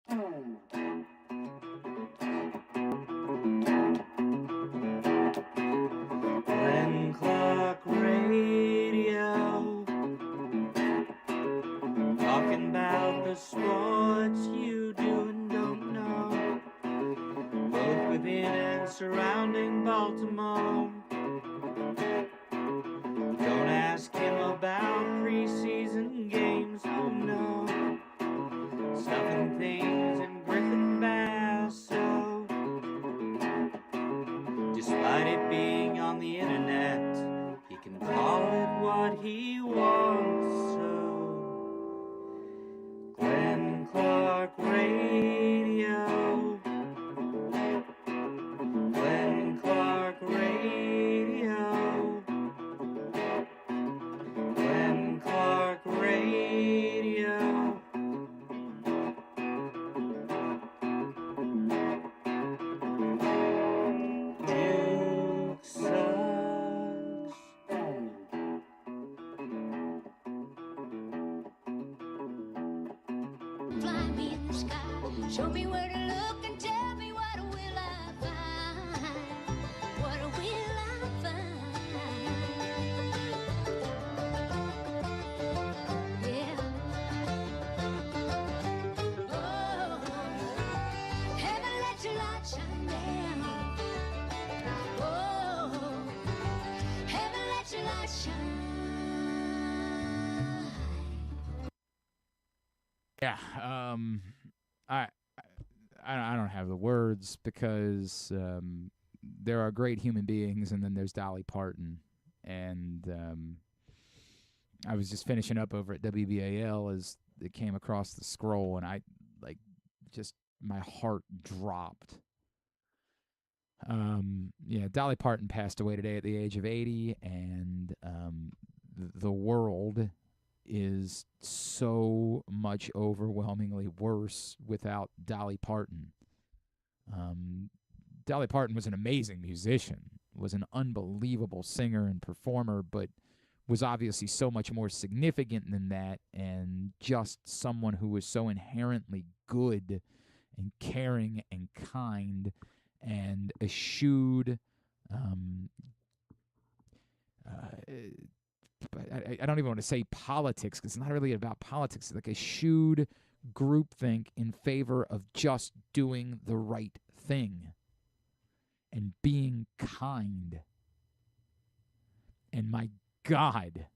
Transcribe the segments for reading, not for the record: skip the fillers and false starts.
Glenn Clark Radio, talking about the sports you do and don't know, both within and surrounding Baltimore. Don't ask him about preseason games, oh no, stuffing things in Griffin Basso. Despite it being on the internet, he can call it what he wants, so Glenn Clark Radio, Glenn Clark Radio, Glenn Clark Radio. Duke sucks. Fly me in the sky, show me where to look and tell me what will I find? What will I find? Yeah. Oh, heaven let your light shine down. Oh, heaven let your light shine. Yeah, I don't have the words because there are great human beings, and then there's Dolly Parton, and I was just finishing up over at WBAL as it came across the scroll, and my heart dropped. Yeah, Dolly Parton passed away today at the age of 80, and the world is so much overwhelmingly worse without Dolly Parton. Dolly Parton was an amazing musician, was an unbelievable singer and performer, but was obviously so much more significant than that, and just someone who was so inherently good and caring and kind and eschewed I don't even want to say politics, because it's not really about politics. It's like eschewed groupthink in favor of just doing the right thing and being kind. And my God,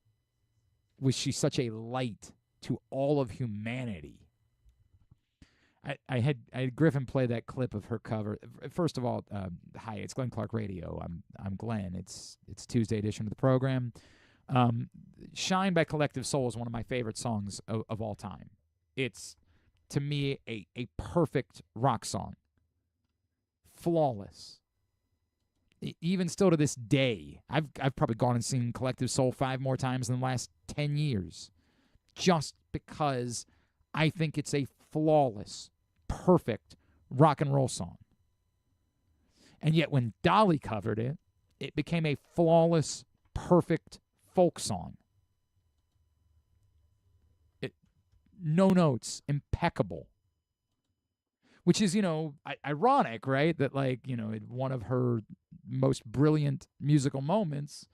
was she such a light to all of humanity. I had Griffin play that clip of her cover. First of all, hi, it's Glenn Clark Radio. I'm Glenn. It's Tuesday edition of the program. Shine by Collective Soul is one of my favorite songs of all time. It's, to me, a perfect rock song. Flawless. Even still to this day, I've probably gone and seen Collective Soul 5 more times in the last 10 years. Just because I think it's a flawless, perfect rock and roll song. And yet when Dolly covered it, it became a flawless, perfect folk song. No notes, impeccable. Which is, ironic, right? That, one of her most brilliant musical moments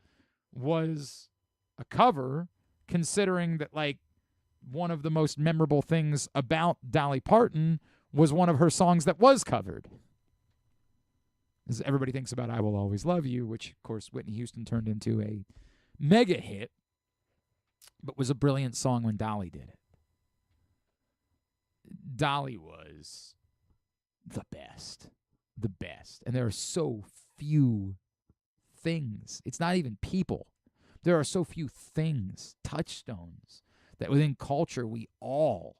was a cover, considering that, one of the most memorable things about Dolly Parton was one of her songs that was covered. As everybody thinks about I Will Always Love You, which, of course, Whitney Houston turned into a mega hit, but was a brilliant song when Dolly did it. Dolly was the best. The best. And there are so few things. It's not even people. There are so few things, touchstones, that within culture we all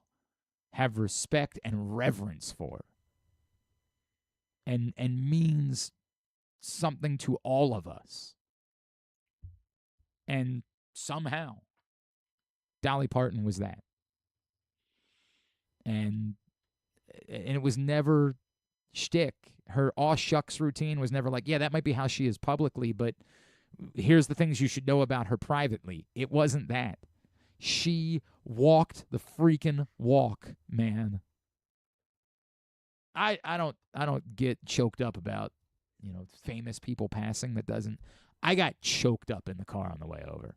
have respect and reverence for. And means something to all of us. And somehow, Dolly Parton was that. And it was never shtick. Her aw shucks routine was never like, yeah, that might be how she is publicly, but here's the things you should know about her privately. It wasn't that. She walked the freaking walk, man. I don't get choked up about, famous people passing. That doesn't. I got choked up in the car on the way over.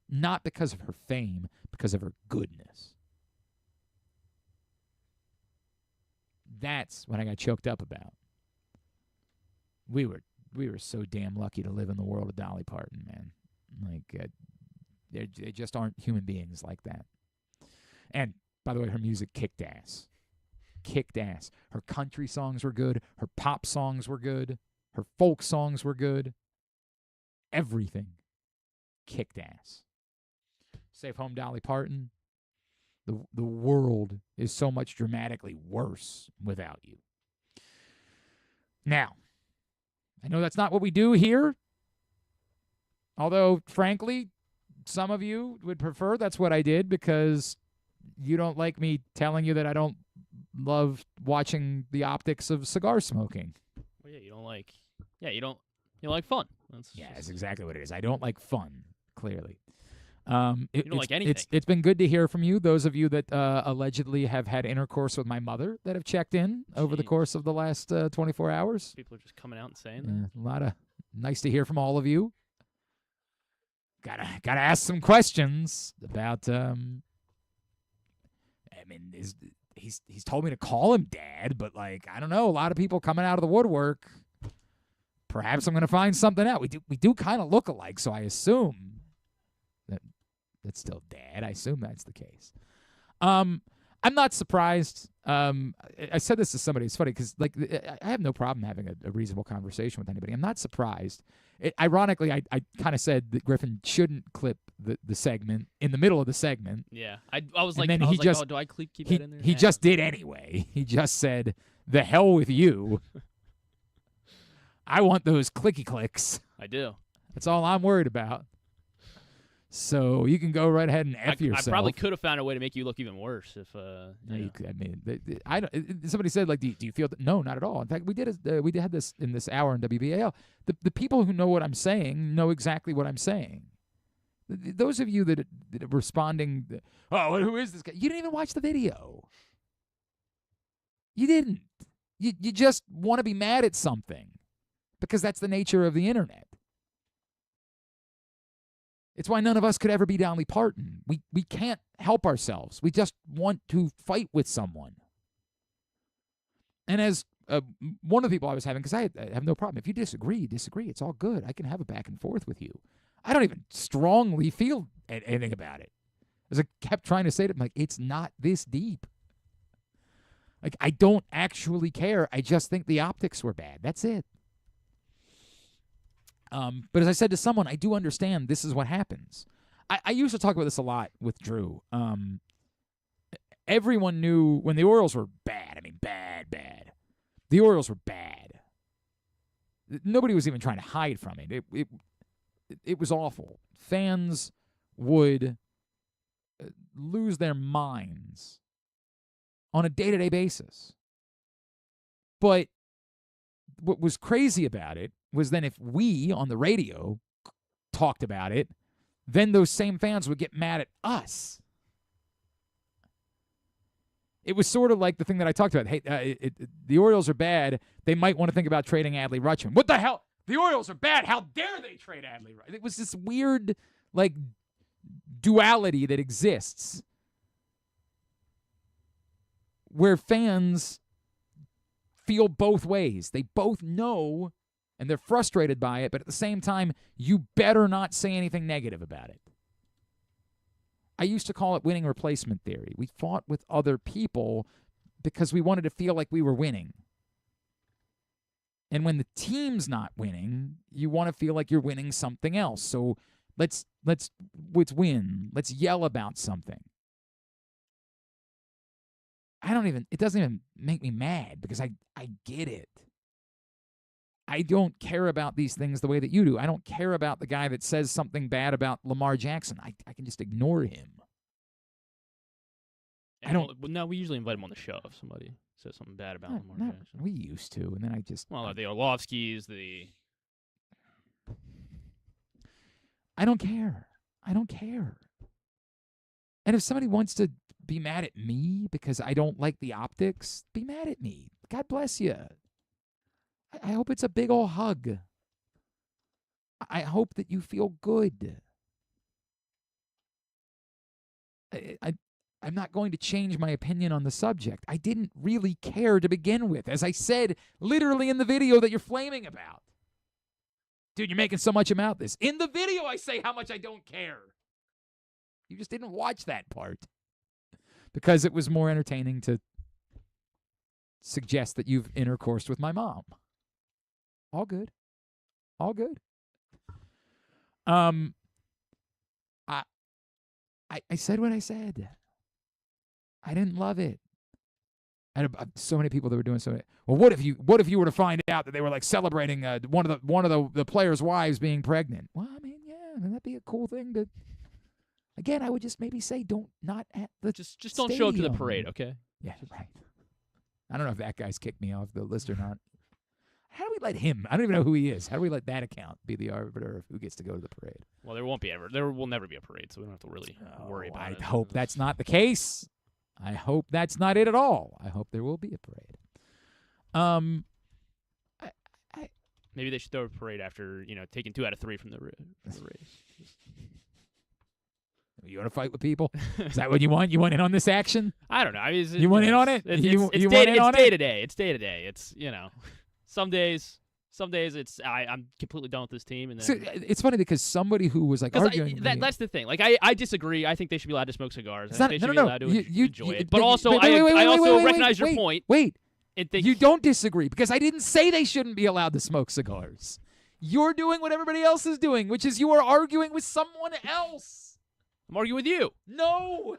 Not because of her fame, because of her goodness. That's what I got choked up about. We were so damn lucky to live in the world of Dolly Parton, man. Like, they just aren't human beings like that. And, by the way, her music kicked ass. Kicked ass. Her country songs were good. Her pop songs were good. Her folk songs were good. Everything kicked ass. Safe home, Dolly Parton. The world is so much dramatically worse without you. Now, I know that's not what we do here. Although, frankly, some of you would prefer that's what I did because you don't like me telling you that I don't love watching the optics of cigar smoking. Well, yeah, you don't like. Yeah, you like fun. That's exactly what it is. I don't like fun. Clearly, you don't like anything. It's been good to hear from you. Those of you that allegedly have had intercourse with my mother that have checked in over the course of the last 24 hours. People are just coming out and saying that. A lot of nice to hear from all of you. Gotta ask some questions about. I mean, he's told me to call him Dad, but like I don't know. A lot of people coming out of the woodwork. Perhaps I'm going to find something out. We do kind of look alike, so I assume that's still Dad. I assume that's the case. I'm not surprised. I said this to somebody. It's funny because like I have no problem having a reasonable conversation with anybody. I'm not surprised. Ironically, I kind of said that Griffin shouldn't clip the segment in the middle of the segment. Yeah, I was like, then oh, do I keep that in there? He just did anyway. He just said, "The hell with you." I want those clicky clicks. I do. That's all I'm worried about. So you can go right ahead and F yourself. I probably could have found a way to make you look even worse if. You could, I mean, somebody said like, do you feel that? No, not at all. In fact, we had this in this hour in WBAL. The people who know what I'm saying know exactly what I'm saying. Those of you that are responding, oh, who is this guy? You didn't even watch the video. You didn't. You just want to be mad at something. Because that's the nature of the internet. It's why none of us could ever be Dolly Parton. We can't help ourselves. We just want to fight with someone. And as one of the people I was having, because I have no problem. If you disagree, disagree. It's all good. I can have a back and forth with you. I don't even strongly feel anything about it. As I kept trying to say to him, like, it's not this deep. Like, I don't actually care. I just think the optics were bad. That's it. But as I said to someone, I do understand this is what happens. I used to talk about this a lot with Drew. Everyone knew when the Orioles were bad. I mean, bad. The Orioles were bad. Nobody was even trying to hide from it. It was awful. Fans would lose their minds on a day-to-day basis. But what was crazy about it was then if we on the radio talked about it, then those same fans would get mad at us. It was sort of like the thing that I talked about. Hey, the Orioles are bad. They might want to think about trading Adley Rutschman. What the hell? The Orioles are bad. How dare they trade Adley Rutschman? It was this weird, like, duality that exists where fans feel both ways. They both know and they're frustrated by it, but at the same time, you better not say anything negative about it. I used to call it winning replacement theory. We fought with other people because we wanted to feel like we were winning. And when the team's not winning, you want to feel like you're winning something else. So let's win. Let's yell about something. It doesn't even make me mad because I get it. I don't care about these things the way that you do. I don't care about the guy that says something bad about Lamar Jackson. I can just ignore him. No, we usually invite him on the show if somebody says something bad about Lamar Jackson. We used to, and then I just... Well, the Orlovskis, I don't care. And if somebody wants to be mad at me because I don't like the optics, be mad at me. God bless you. I hope it's a big ol' hug. I hope that you feel good. I'm not going to change my opinion on the subject. I didn't really care to begin with, as I said literally in the video that you're flaming about. Dude, you're making so much about this. In the video, I say how much I don't care. You just didn't watch that part because it was more entertaining to suggest that you've intercoursed with my mom. All good. All good. I said what I said. I didn't love it. I had so many people that were doing so many. Well, what if you were to find out that they were like celebrating one of the players' wives being pregnant? Well, I mean, yeah, that'd be a cool thing to. Again, I would just maybe say not at the Just don't show up to the stadium. parade, okay? Yeah, right. I don't know if that guy's kicked me off the list or not. How do we let him? I don't even know who he is. How do we let that account be the arbiter of who gets to go to the parade? Well, there will never be a parade, so we don't have to really worry about it. I hope that's not the case. I hope that's not it at all. I hope there will be a parade. Maybe they should throw a parade after, taking 2 out of 3 from the race. You want to fight with people? Is that what you want? You want in on this action? I don't know. I mean, You want in on it? It's You want in day on it? to day. It's day to day. It's some days it's I'm completely done with this team, and then So, it's funny because somebody who was like arguing with me- that's the thing. Like I disagree. I think they should be allowed to smoke cigars. It's I not- think they should no, be no. allowed to You- enjoy it. but But also, wait, I also wait, recognize your wait, point. Wait. and think You don't disagree because I didn't say they shouldn't be allowed to smoke cigars. You're doing what everybody else is doing, which is you are arguing with someone else. I'm arguing with you. No.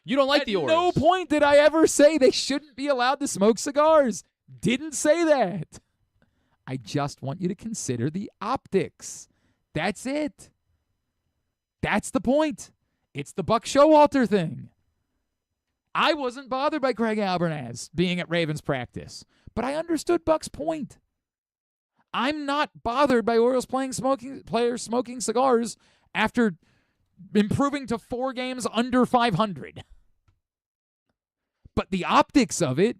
You don't like At the Orioles. no point did I ever say they shouldn't be allowed to smoke cigars. Didn't say that. I just want you to consider the optics. That's it. That's the point. It's the Buck Showalter thing. I wasn't bothered by Craig Albernaz being at Ravens practice, but I understood Buck's point. I'm not bothered by Orioles players smoking cigars after improving to 4 games under 500. But the optics of it,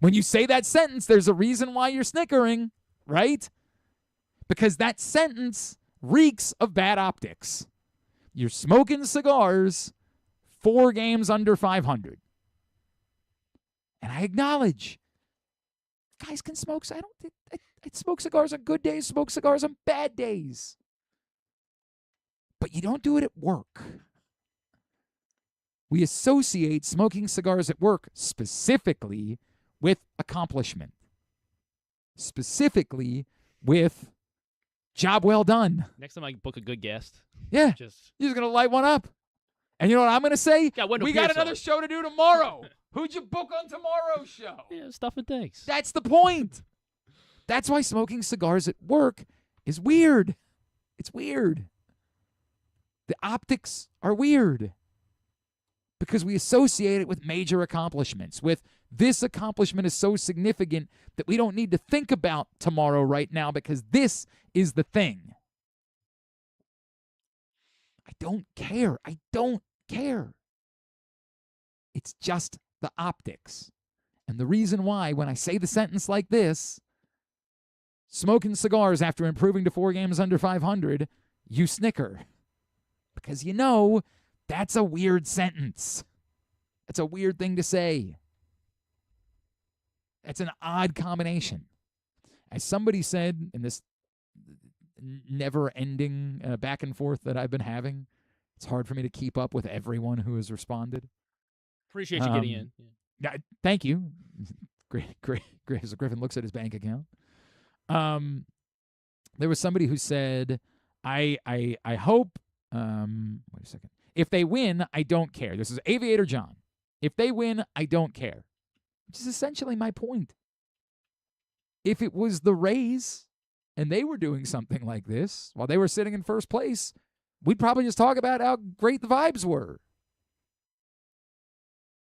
when you say that sentence, there's a reason why you're snickering, right? Because that sentence reeks of bad optics. You're smoking cigars 4 games under 500. And I acknowledge, guys can smoke. I smoke cigars on good days, smoke cigars on bad days. But you don't do it at work. We associate smoking cigars at work specifically with accomplishment. Specifically with job well done. Next time I book a good guest, Yeah. just You're just going to light one up. And you know what I'm going to say? got Wendell We got Pierce another on. show to do tomorrow. Who'd you book on tomorrow's show? Stuff and things. That's the point. That's why smoking cigars at work is weird. It's weird. The optics are weird because we associate it with major accomplishments, with this accomplishment is so significant that we don't need to think about tomorrow right now because this is the thing. I don't care. I don't care. It's just the optics. And the reason why, when I say the sentence like this, smoking cigars after improving to 4 games under 500, you snicker. Because you know that's a weird sentence. That's a weird thing to say. That's an odd combination. As somebody said in this never-ending back and forth that I've been having, it's hard for me to keep up with everyone who has responded. Appreciate you getting in. Yeah, thank you. Great. As Griffin looks at his bank account. There was somebody who said, I hope, wait a second. If they win, I don't care. This is Aviator John. If they win, I don't care. Which is essentially my point. If it was the Rays and they were doing something like this while they were sitting in first place, we'd probably just talk about how great the vibes were.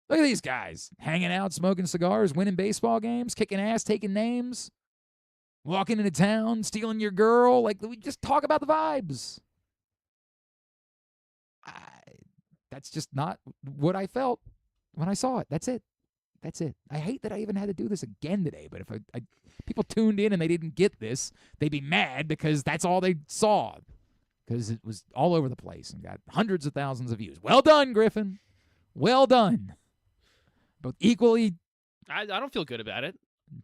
Look at these guys hanging out, smoking cigars, winning baseball games, kicking ass, taking names, walking into town, stealing your girl. Like, we just talk about the vibes. that's just not what I felt when I saw it. That's it. I hate that I even had to do this again today, but if people tuned in and they didn't get this, they'd be mad because that's all they saw, because it was all over the place and got hundreds of thousands of views. Well done, Griffin. Well done. But equally... I don't feel good about it.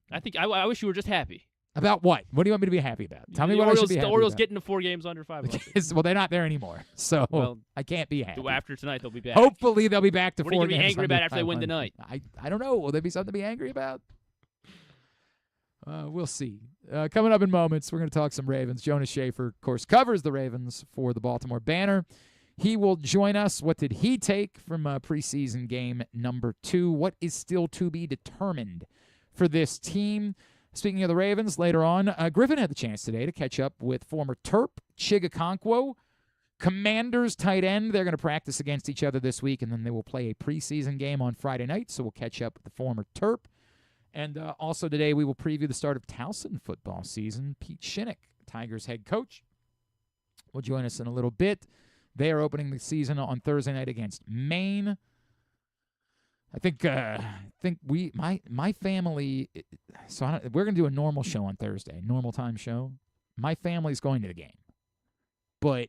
I think I wish you were just happy. About what? What do you want me to be happy about? Tell me what I should be happy about. The Orioles getting to 4 games under 500. Well, they're not there anymore, so well, I can't be happy. After tonight, they'll be back. Hopefully, they'll be back to 4 games. What are you going to be angry about after they win 500. tonight? I don't know. Will there be something to be angry about? We'll see. Coming up in moments, we're going to talk some Ravens. Jonas Shaffer, of course, covers the Ravens for the Baltimore Banner. He will join us. What did he take from preseason game number 2? What is still to be determined for this team? Speaking of the Ravens, later on, Griffin had the chance today to catch up with former Terp, Chig Okonkwo, Commanders tight end. They're going to practice against each other this week, and then they will play a preseason game on Friday night, so we'll catch up with the former Terp. And also today we will preview the start of Towson football season. Pete Shinnick, Tigers head coach, will join us in a little bit. They are opening the season on Thursday night against Maine. I think my family. So we're gonna do a normal show on Thursday, normal time show. My family's going to the game, but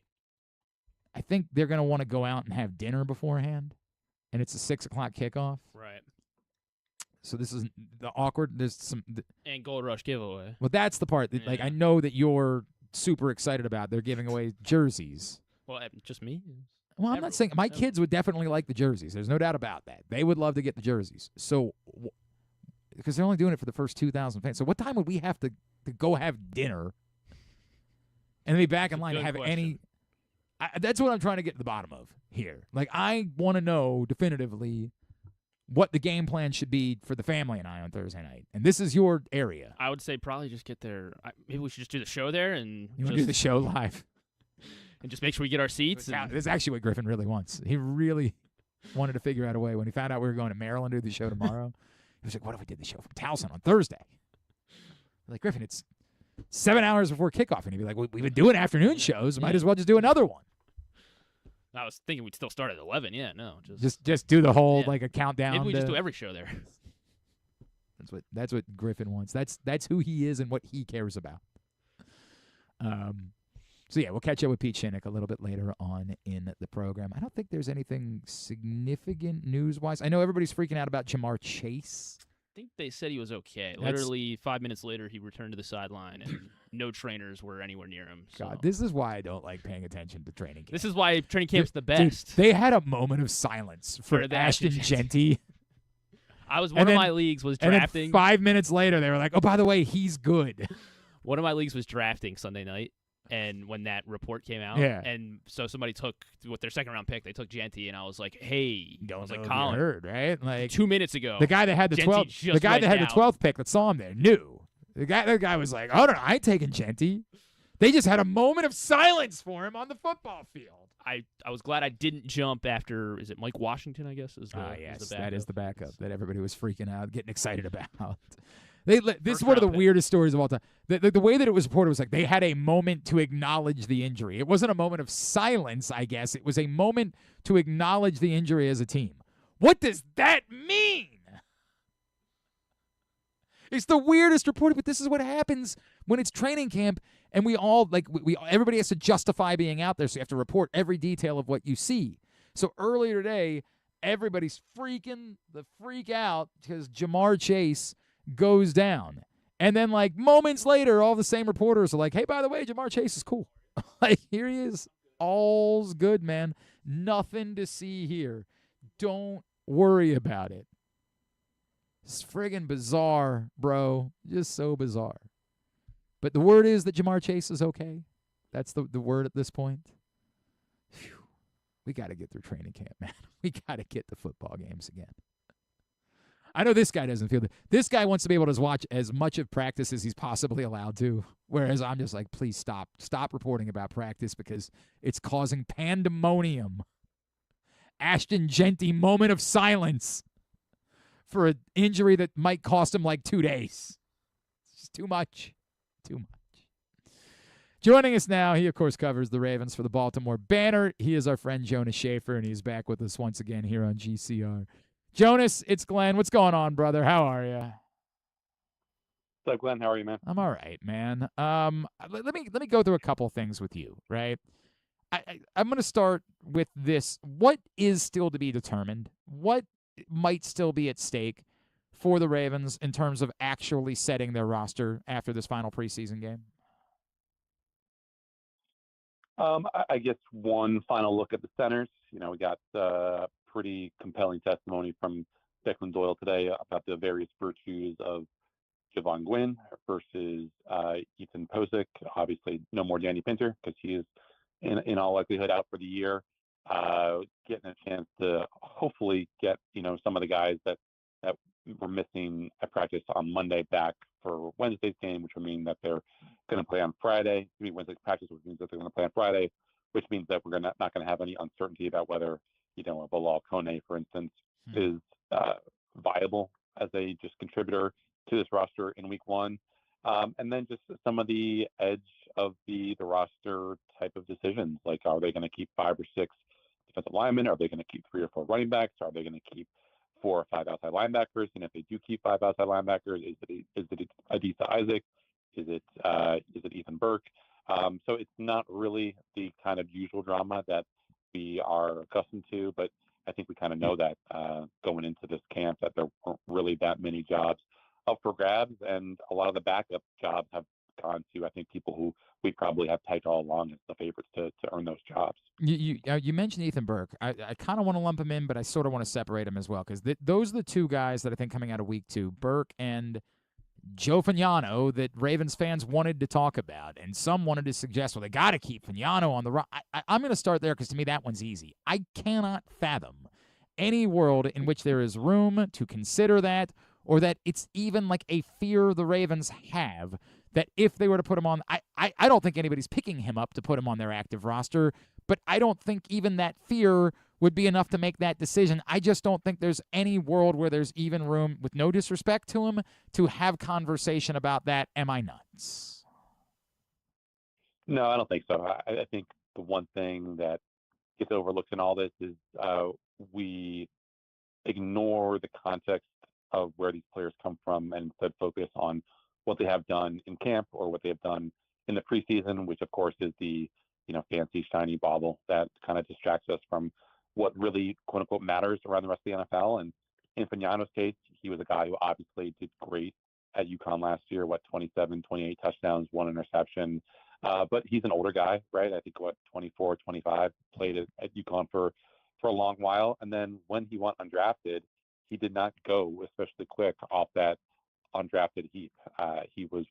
I think they're gonna want to go out and have dinner beforehand, and it's a 6 o'clock kickoff. Right. So this is the awkward. There's some and Gold Rush giveaway. Well, that's the part that I know that you're super excited about. They're giving away jerseys. Well, just me. Well, I'm not saying my kids would definitely like the jerseys. There's no doubt about that. They would love to get the jerseys. So, because they're only doing it for the first 2,000 fans. So, what time would we have to go have dinner and then be back in line to have any? That's what I'm trying to get to the bottom of here. Like, I want to know definitively what the game plan should be for the family and I on Thursday night. And this is your area. I would say probably just get there. Maybe we should just do the show there and you want to do the show live. And just make sure we get our seats. This is actually what Griffin really wants. He really wanted to figure out a way. When he found out we were going to Maryland to do the show tomorrow, he was like, what if we did the show from Towson on Thursday? I'm like, Griffin, it's 7 hours before kickoff. And he'd be like, well, we've been doing afternoon shows. Might as well just do another one. I was thinking we'd still start at 11. Yeah, no. Just do the whole, like, a countdown. Maybe we just do every show there. That's what Griffin wants. That's who he is and what he cares about. So, yeah, we'll catch up with Pete Shinnick a little bit later on in the program. I don't think there's anything significant news-wise. I know everybody's freaking out about Ja'Marr Chase. I think they said he was okay. Literally 5 minutes later, he returned to the sideline, and no trainers were anywhere near him. So. God, this is why I don't like paying attention to training camp. This is why training camp's the best. Dude, they had a moment of silence for Ashton Genty. One of my leagues was drafting. And then 5 minutes later, they were like, oh, by the way, he's good. One of my leagues was drafting Sunday night. And when that report came out, and so somebody took with their second-round pick, they took Genty, and I was like, "Hey, I was like, Colin, heard, right? Like 2 minutes ago, the guy that had the 12th pick that saw him there knew. The guy was like, "Oh no, I ain't taking Genty." They just had a moment of silence for him on the football field. I was glad I didn't jump after. Is it Mike Washington? I guess is the yes, the that is the backup that everybody was freaking out, getting excited about. This is one of the weirdest stories of all time. The way that it was reported was like they had a moment to acknowledge the injury. It wasn't a moment of silence, I guess. It was a moment to acknowledge the injury as a team. What does that mean? It's the weirdest report, but this is what happens when it's training camp, and we all everybody has to justify being out there, so you have to report every detail of what you see. So earlier today, everybody's freaking the freak out because Ja'Marr Chase goes down. And then, like, moments later, all the same reporters are like, hey, by the way, Ja'Marr Chase is cool. Like, here he is. All's good, man. Nothing to see here. Don't worry about it. It's friggin' bizarre, bro. Just so bizarre. But the word is that Ja'Marr Chase is okay. That's the word at this point. Phew. We got to get through training camp, man. We got to get to football games again. I know this guy doesn't feel that. This guy wants to be able to watch as much of practice as he's possibly allowed to, whereas I'm just like, please stop. Stop reporting about practice because it's causing pandemonium. Ashton Genty, moment of silence for an injury that might cost him like 2 days. It's just too much. Too much. Joining us now, he, of course, covers the Ravens for the Baltimore Banner. He is our friend Jonas Shaffer, and he's back with us once again here on GCR. Jonas, it's Glenn. What's going on, brother? How are you? What's up, Glenn? How are you, man? I'm all right, man. Let me go through a couple things with you, right? I'm going to start with this. What is still to be determined? What might still be at stake for the Ravens in terms of actually setting their roster after this final preseason game? I guess one final look at the centers. We got pretty compelling testimony from Declan Doyle today about the various virtues of Javon Gwynn versus Ethan Posick. Obviously, no more Danny Pinter because he is, in all likelihood, out for the year. Getting a chance to hopefully get some of the guys that were missing at practice on Monday back for Wednesday's game, which would mean that they're going to play on Friday. Wednesday's practice, which means that they're going to play on Friday, which means that we're not going to have any uncertainty about whether a Bilal Kone, for instance, is viable as a just contributor to this roster in week one. And then just some of the edge of the roster type of decisions, like are they going to keep 5 or 6 defensive linemen? Are they going to keep 3 or 4 running backs? Are they going to keep 4 or 5 outside linebackers? And if they do keep 5 outside linebackers, is it Adisa Isaac? Is it Ethan Burke? So it's not really the kind of usual drama that we are accustomed to, but I think we kind of know that going into this camp that there weren't really that many jobs up for grabs, and a lot of the backup jobs have gone to, I think, people who we probably have pegged all along as the favorites to earn those jobs. You mentioned Ethan Burke. I kind of want to lump him in, but I sort of want to separate him as well, because those are the two guys that I think coming out of week 2, Burke and Joe Fagnano, that Ravens fans wanted to talk about, and some wanted to suggest, well, they got to keep Fagnano on the roster. I'm going to start there because to me that one's easy. I cannot fathom any world in which there is room to consider that, or that it's even like a fear the Ravens have that if they were to put him on, I don't think anybody's picking him up to put him on their active roster, but I don't think even that fear would be enough to make that decision. I just don't think there's any world where there's even room, with no disrespect to him, to have conversation about that. Am I nuts? No, I don't think so. I think the one thing that gets overlooked in all this is we ignore the context of where these players come from and instead focus on what they have done in camp or what they have done in the preseason, which of course is the fancy shiny bauble that kind of distracts us from what really quote unquote matters around the rest of the NFL. And in Fagnano's case, he was a guy who obviously did great at UConn last year, 27, 28 touchdowns, 1 interception. But he's an older guy, right? I think 24, 25, played at UConn for a long while. And then when he went undrafted, he did not go especially quick off that undrafted heap. He was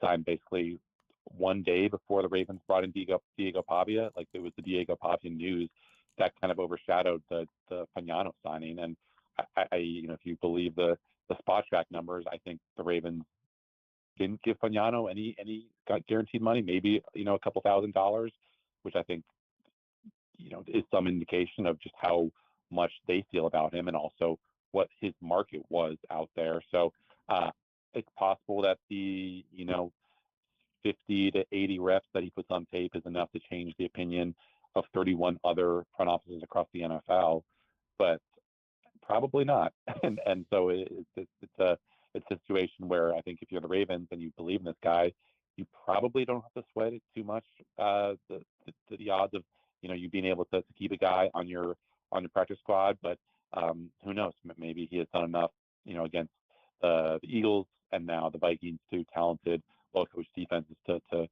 signed basically one day before the Ravens brought in Diego Pavia. Like, it was the Diego Pavia news that kind of overshadowed the Fagnano signing. And I if you believe the spot track numbers, I think the Ravens didn't give Fagnano any guaranteed money, maybe a couple $1,000s, which I think is some indication of just how much they feel about him and also what his market was out there. So it's possible that the 50 to 80 reps that he puts on tape is enough to change the opinion of 31 other front offices across the NFL, but probably not. And so it's a situation where I think if you're the Ravens and you believe in this guy, you probably don't have to sweat it too much. The odds of you being able to keep a guy on your practice squad, but who knows? Maybe he has done enough, against the Eagles and now the Vikings, 2 talented, well-coached defenses to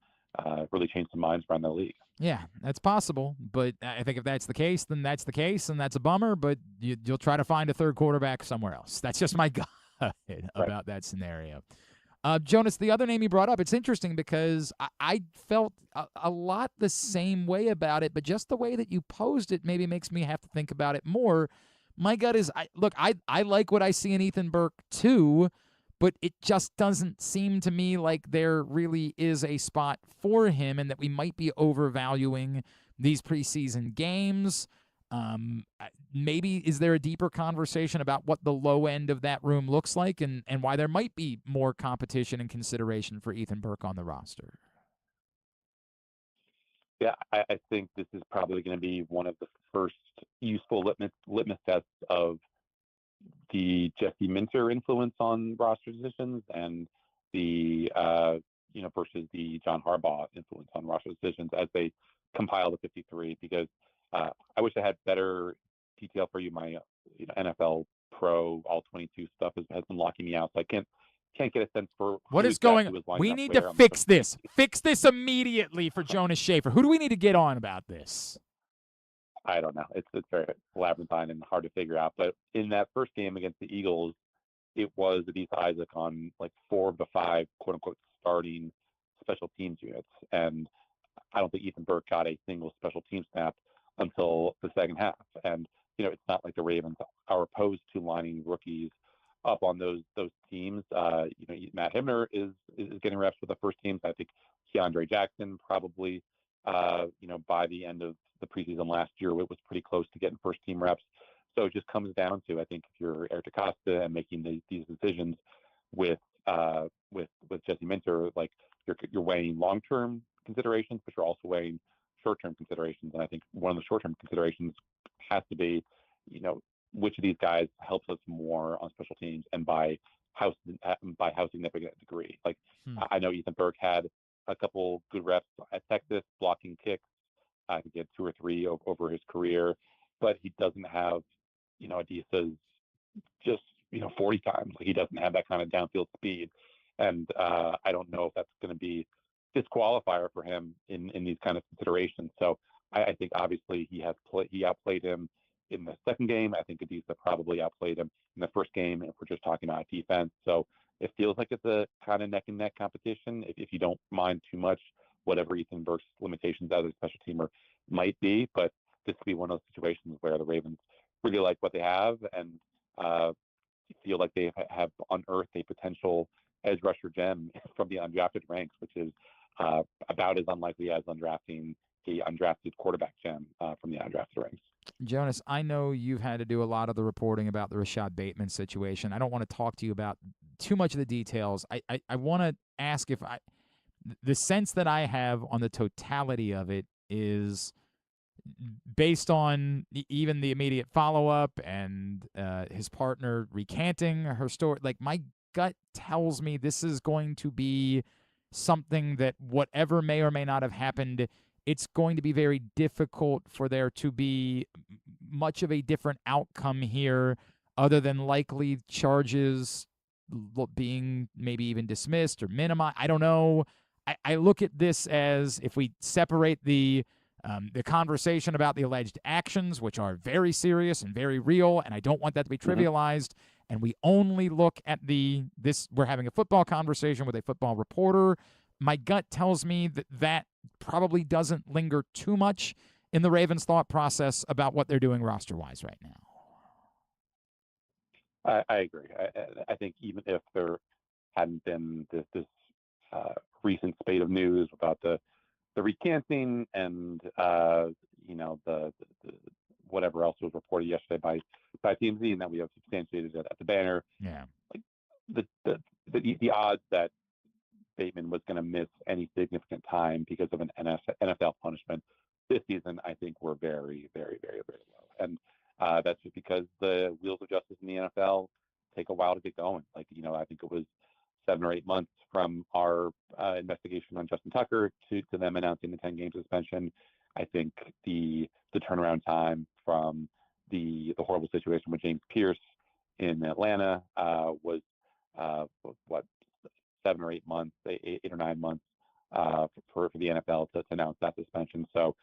really change some minds around the league. Yeah, that's possible. But I think if that's the case, then that's the case, and that's a bummer. But you'll try to find a third quarterback somewhere else. That's just my gut about that scenario. Jonas, the other name you brought up, it's interesting because I felt a lot the same way about it, but just the way that you posed it maybe makes me have to think about it more. My gut is, I like what I see in Ethan Burke too, but it just doesn't seem to me like there really is a spot for him and that we might be overvaluing these preseason games. Maybe is there a deeper conversation about what the low end of that room looks like and why there might be more competition and consideration for Ethan Burke on the roster? Yeah, I think this is probably going to be one of the first useful litmus tests of the Jesse Minter influence on roster decisions and the versus the John Harbaugh influence on roster decisions as they compile the 53. Because I wish I had better detail for you. My NFL Pro All 22 stuff has been locking me out, so I can't get a sense for what who is exactly going. was lining We up need where to on the fix 23. this. Fix this immediately for Jonas Shaffer. Who do we need to get on about this? I don't know. It's very labyrinthine and hard to figure out. But in that first game against the Eagles, it was Adisa Isaac on like 4 of the 5 quote unquote starting special teams units. And I don't think Ethan Burke got a single special team snap until the second half. And, it's not like the Ravens are opposed to lining rookies up on those teams. Matt Himner is getting reps with the first teams. I think Keandre Jackson probably, by the end of the preseason last year, it was pretty close to getting first team reps. So it just comes down to, I think, if you're Eric DeCosta and making these decisions with Jesse Minter, like you're weighing long-term considerations, but you're also weighing short-term considerations. And I think one of the short-term considerations has to be, which of these guys helps us more on special teams and by how significant a degree. Like I know Ethan Burke had a couple good reps at Texas blocking kicks. I think he had 2 or 3 over his career, but he doesn't have, Adisa's just 40 times. Like he doesn't have that kind of downfield speed, and I don't know if that's going to be disqualifier for him in these kind of considerations. So I think obviously he outplayed him in the second game. I think Adisa probably outplayed him in the first game if we're just talking about defense. So it feels like it's a kind of neck and neck competition. If you don't mind too much, whatever Ethan Burke's limitations as a special teamer might be, but this could be one of those situations where the Ravens really like what they have and feel like they have unearthed a potential edge rusher gem from the undrafted ranks, which is about as unlikely as undrafting the undrafted quarterback gem from the undrafted ranks. Jonas, I know you've had to do a lot of the reporting about the Rashad Bateman situation. I don't want to talk to you about too much of the details. I want to ask if the sense that I have on the totality of it is based on even the immediate follow-up and his partner recanting her story. Like, my gut tells me this is going to be something that whatever may or may not have happened, it's going to be very difficult for there to be much of a different outcome here other than likely charges being maybe even dismissed or minimized. I don't know. I look at this as, if we separate the conversation about the alleged actions, which are very serious and very real, and I don't want that to be trivialized, and we only look at we're having a football conversation with a football reporter, my gut tells me that probably doesn't linger too much in the Ravens' thought process about what they're doing roster-wise right now. I agree. I think even if there hadn't been this recent spate of news about the recanting and the whatever else was reported yesterday by TMZ, and that we have substantiated it at the Banner. Yeah, like the odds that Bateman was going to miss any significant time because of an NFL punishment this season, I think, were very, very, very, very low. And that's just because the wheels of justice in the NFL take a while to get going. Like, I think it was 7 or 8 months from our investigation on Justin Tucker to them announcing the 10-game suspension. I think the turnaround time from the horrible situation with James Pierce in Atlanta was 7 or 8 months, 8 or 9 months for the NFL to announce that suspension. So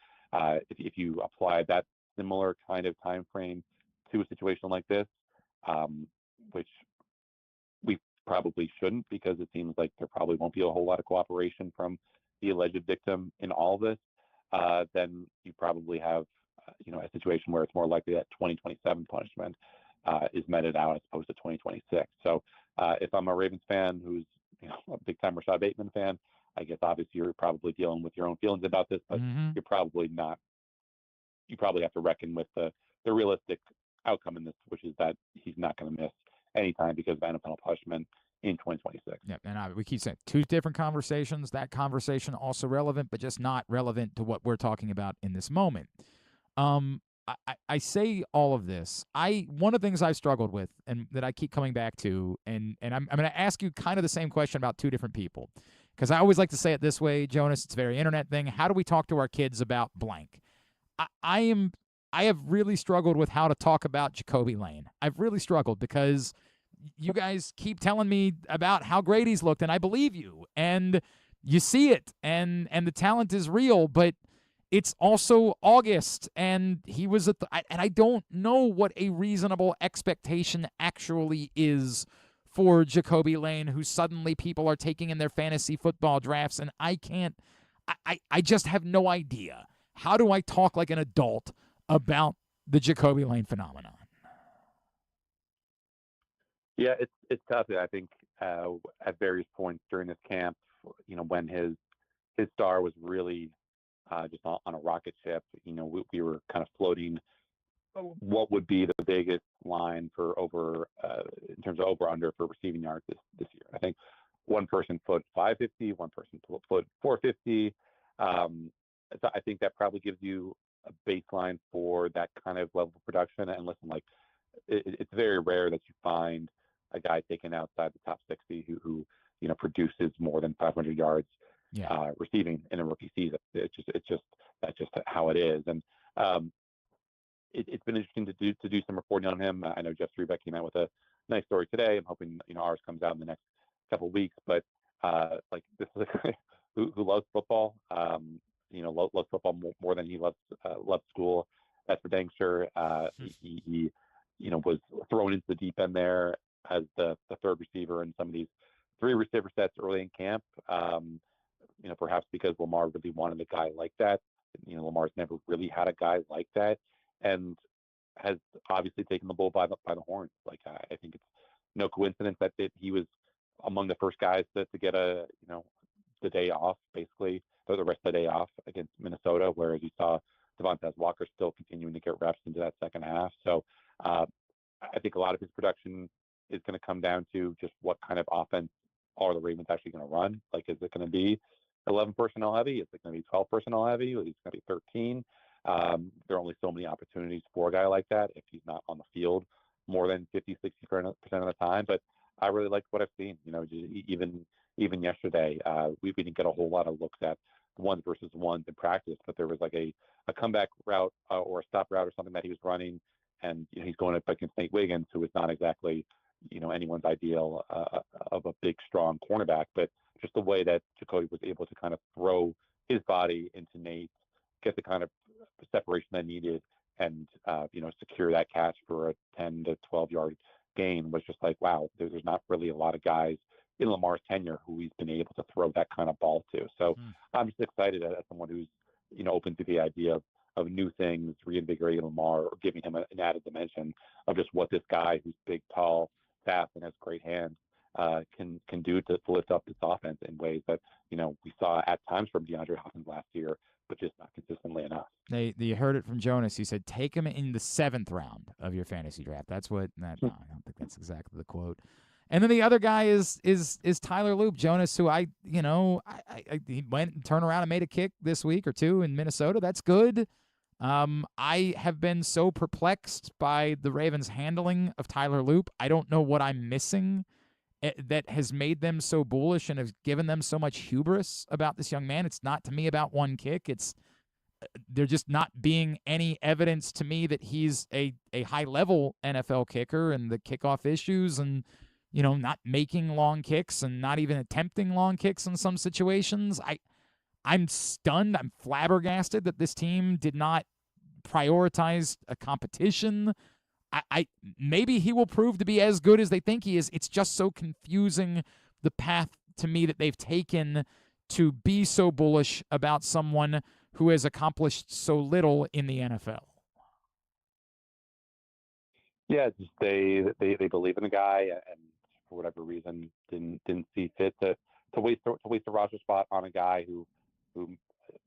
if you apply that similar kind of time frame to a situation like this, which we probably shouldn't, because it seems like there probably won't be a whole lot of cooperation from the alleged victim in all this, then you probably have a situation where it's more likely that 2027 punishment is meted out as opposed to 2026. So if I'm a Ravens fan who's a big time Rashad Bateman fan, I guess obviously you're probably dealing with your own feelings about this, but you're probably not. You probably have to reckon with the realistic outcome in this, which is that he's not going to miss any time because of NFL punishment in 2026. Yeah, and we keep saying two different conversations. That conversation also relevant, but just not relevant to what we're talking about in this moment. I say all of this. One of the things I've struggled with and that I keep coming back to, and I'm going to ask you kind of the same question about two different people, because I always like to say it this way, Jonas. It's a very internet thing. How do we talk to our kids about blank? I have really struggled with how to talk about Jacoby Lane. I've really struggled because you guys keep telling me about how great he's looked, and I believe you, and you see it, and the talent is real, but it's also August, and he was and I don't know what a reasonable expectation actually is for Jacoby Lane, who suddenly people are taking in their fantasy football drafts, and I can't. I just have no idea. How do I talk like an adult about the Jacoby Lane phenomenon? Yeah, it's tough. I think at various points during this camp, when his star was really just on a rocket ship, we were kind of floating what would be the biggest line for over in terms of over under for receiving yards this year. I think one person floated 550, one person floated 450. So I think that probably gives you a baseline for that kind of level of production. And listen, like it's very rare that you find a guy taken outside the top 60 who produces more than 500 yards receiving in a rookie season. It's just that's just how it is. And it's been interesting to do some reporting on him. I know Jeff Strebeck came out with a nice story today. I'm hoping ours comes out in the next couple of weeks. But like this is a guy who loves football. Loves football more than he loves school. That's for dang sure. He was thrown into the deep end there as the third receiver in some of these three receiver sets early in camp. Perhaps because Lamar really wanted a guy like that. Lamar's never really had a guy like that, and has obviously taken the bull by the horns. Like I think it's no coincidence that he was among the first guys to get the day off, basically, or the rest of the day off against Minnesota, whereas you saw Devontae Walker still continuing to get reps into that second half. So I think a lot of his production is going to come down to just what kind of offense are the Ravens actually going to run? Like, is it going to be 11 personnel heavy? Is it going to be 12 personnel heavy? Is it going to be 13? There are only so many opportunities for a guy like that if he's not on the field more than 50, 60% of the time. But I really like what I've seen. Even yesterday, we didn't get a whole lot of looks at ones versus ones in practice, but there was like a comeback route or a stop route or something that he was running, and he's going up against Nate Wiggins, who is not exactly anyone's ideal of a big, strong cornerback, but just the way that Jacoby was able to kind of throw his body into Nate, get the kind of separation that needed, and secure that catch for a 10 to 12 yard gain was just like, wow, there's not really a lot of guys in Lamar's tenure who he's been able to throw that kind of ball to. So I'm just excited as someone who's open to the idea of new things, reinvigorating Lamar, or giving him an added dimension of just what this guy who's big, tall, fast, and has great hands can do to lift up this offense in ways that we saw at times from DeAndre Hopkins last year, but just not consistently enough. You heard it from Jonas. He said, take him in the 7th round of your fantasy draft. That's what. No, I don't think that's exactly the quote. And then the other guy is Tyler Loop, Jonas, who he went and turned around and made a kick this week or two in Minnesota. That's good. I have been so perplexed by the Ravens' handling of Tyler Loop. I don't know what I'm missing that has made them so bullish and has given them so much hubris about this young man. It's not, to me, about one kick. It's there just not being any evidence to me that he's a high-level NFL kicker, and the kickoff issues and not making long kicks and not even attempting long kicks in some situations. I'm stunned. I'm flabbergasted that this team did not prioritize a competition. I maybe he will prove to be as good as they think he is. It's just so confusing, the path to me that they've taken to be so bullish about someone who has accomplished so little in the NFL. Yeah, just they believe in the guy, and for whatever reason didn't see fit to waste a roster spot on a guy who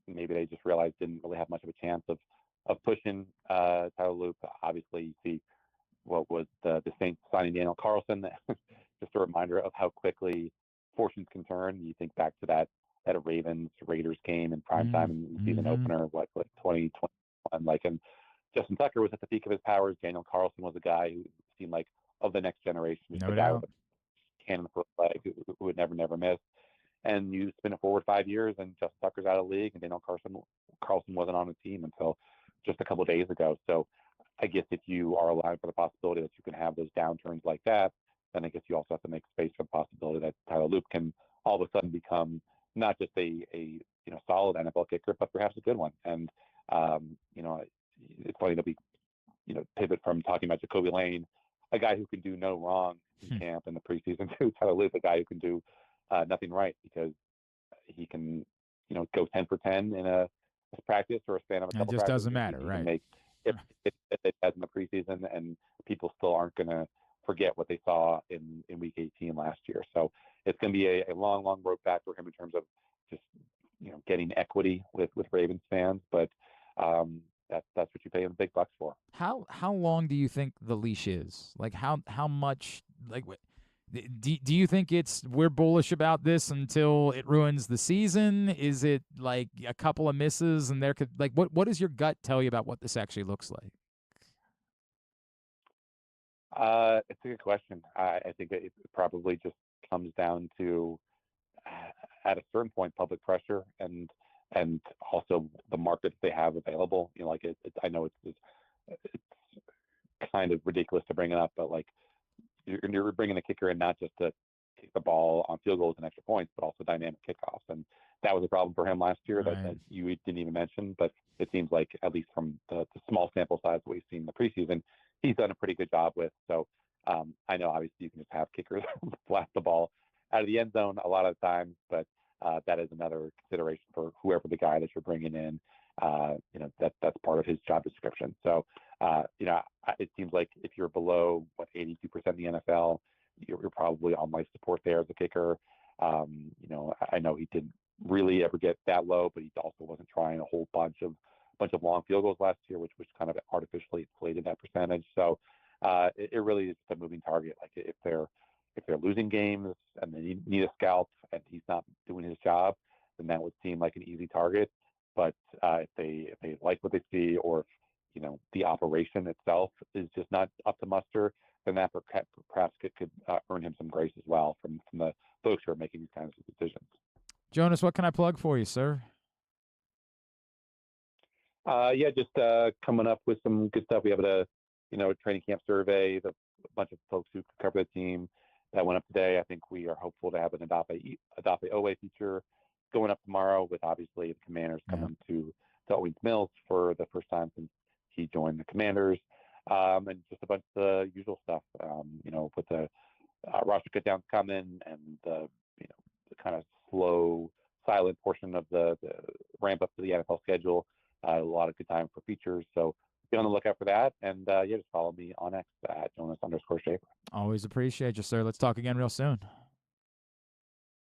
maybe they just realized didn't really have much of a chance of pushing Tyler Loop. Obviously, you see what was the Saints signing Daniel Carlson, just just a reminder of how quickly fortunes can turn. You think back to that Ravens-Raiders game in primetime in the season opener, like 2021, and Justin Tucker was at the peak of his powers. Daniel Carlson was a guy who seemed like of the next generation, just a guy with a cannon for a leg who would never miss. And you spin it forward 5 years, and Justin Tucker's out of the league, and Daniel Carlson wasn't on the team until just a couple of days ago. So I guess if you are allowing for the possibility that you can have those downturns like that, then I guess you also have to make space for the possibility that Tyler Loop can all of a sudden become not just a solid NFL kicker, but perhaps a good one. And it's funny that we pivot from talking about Jacoby Lane, a guy who can do no wrong in camp in the preseason, to Tyler Loop, a guy who can do nothing right, because he can go 10 for 10 in a practice or a span of a couple. It just doesn't matter, right? Make if it has in the preseason, and people still aren't going to forget what they saw in week 18 last year. So it's going to be a long road back for him in terms of just getting equity with Ravens fans, but that's what you pay him big bucks for. How long do you think the leash is? Like how much, like, do you think we're bullish about this until it ruins the season? Is it like a couple of misses and there could, like, what does your gut tell you about what this actually looks like? It's a good question. I think it probably just comes down to, at a certain point, public pressure and also the market they have available. I know it's kind of ridiculous to bring it up, but like you're bringing a kicker in not just to kick the ball on field goals and extra points, but also dynamic kickoffs. And that was a problem for him last year that you didn't even mention. But it seems like, at least from the small sample size that we've seen in the preseason, he's done a pretty good job with. So I know obviously you can just have kickers blast the ball out of the end zone a lot of the time, but that is another consideration for whoever the guy that you're bringing in. That's part of his job description. So it seems like if you're below 82% of the NFL, you're probably on life support there as a kicker. I know he didn't really ever get that low, but he also wasn't trying a whole bunch of long field goals last year, which kind of artificially inflated that percentage. So it really is just a moving target. Like if they're losing games and they need a scalp and he's not doing his job, then that would seem like an easy target. But if they like what they see, or if the operation itself is just not up to muster, then that perhaps could earn him some grace as well from the folks who are making these kinds of decisions. Jonas, what can I plug for you, sir? Just coming up with some good stuff. We have a training camp survey, a bunch of folks who cover the team that went up today. I think we are hopeful to have an Adopt Owe feature going up tomorrow, with obviously the Commanders coming to Owings Mills for the first time since he joined the Commanders, and just a bunch of the usual stuff, with the roster cut downs coming and the kind of slow, silent portion of the ramp up to the NFL schedule. A lot of good time for features. So be on the lookout for that. And just follow me on X at Jonas_Shaffer. Always appreciate you, sir. Let's talk again real soon.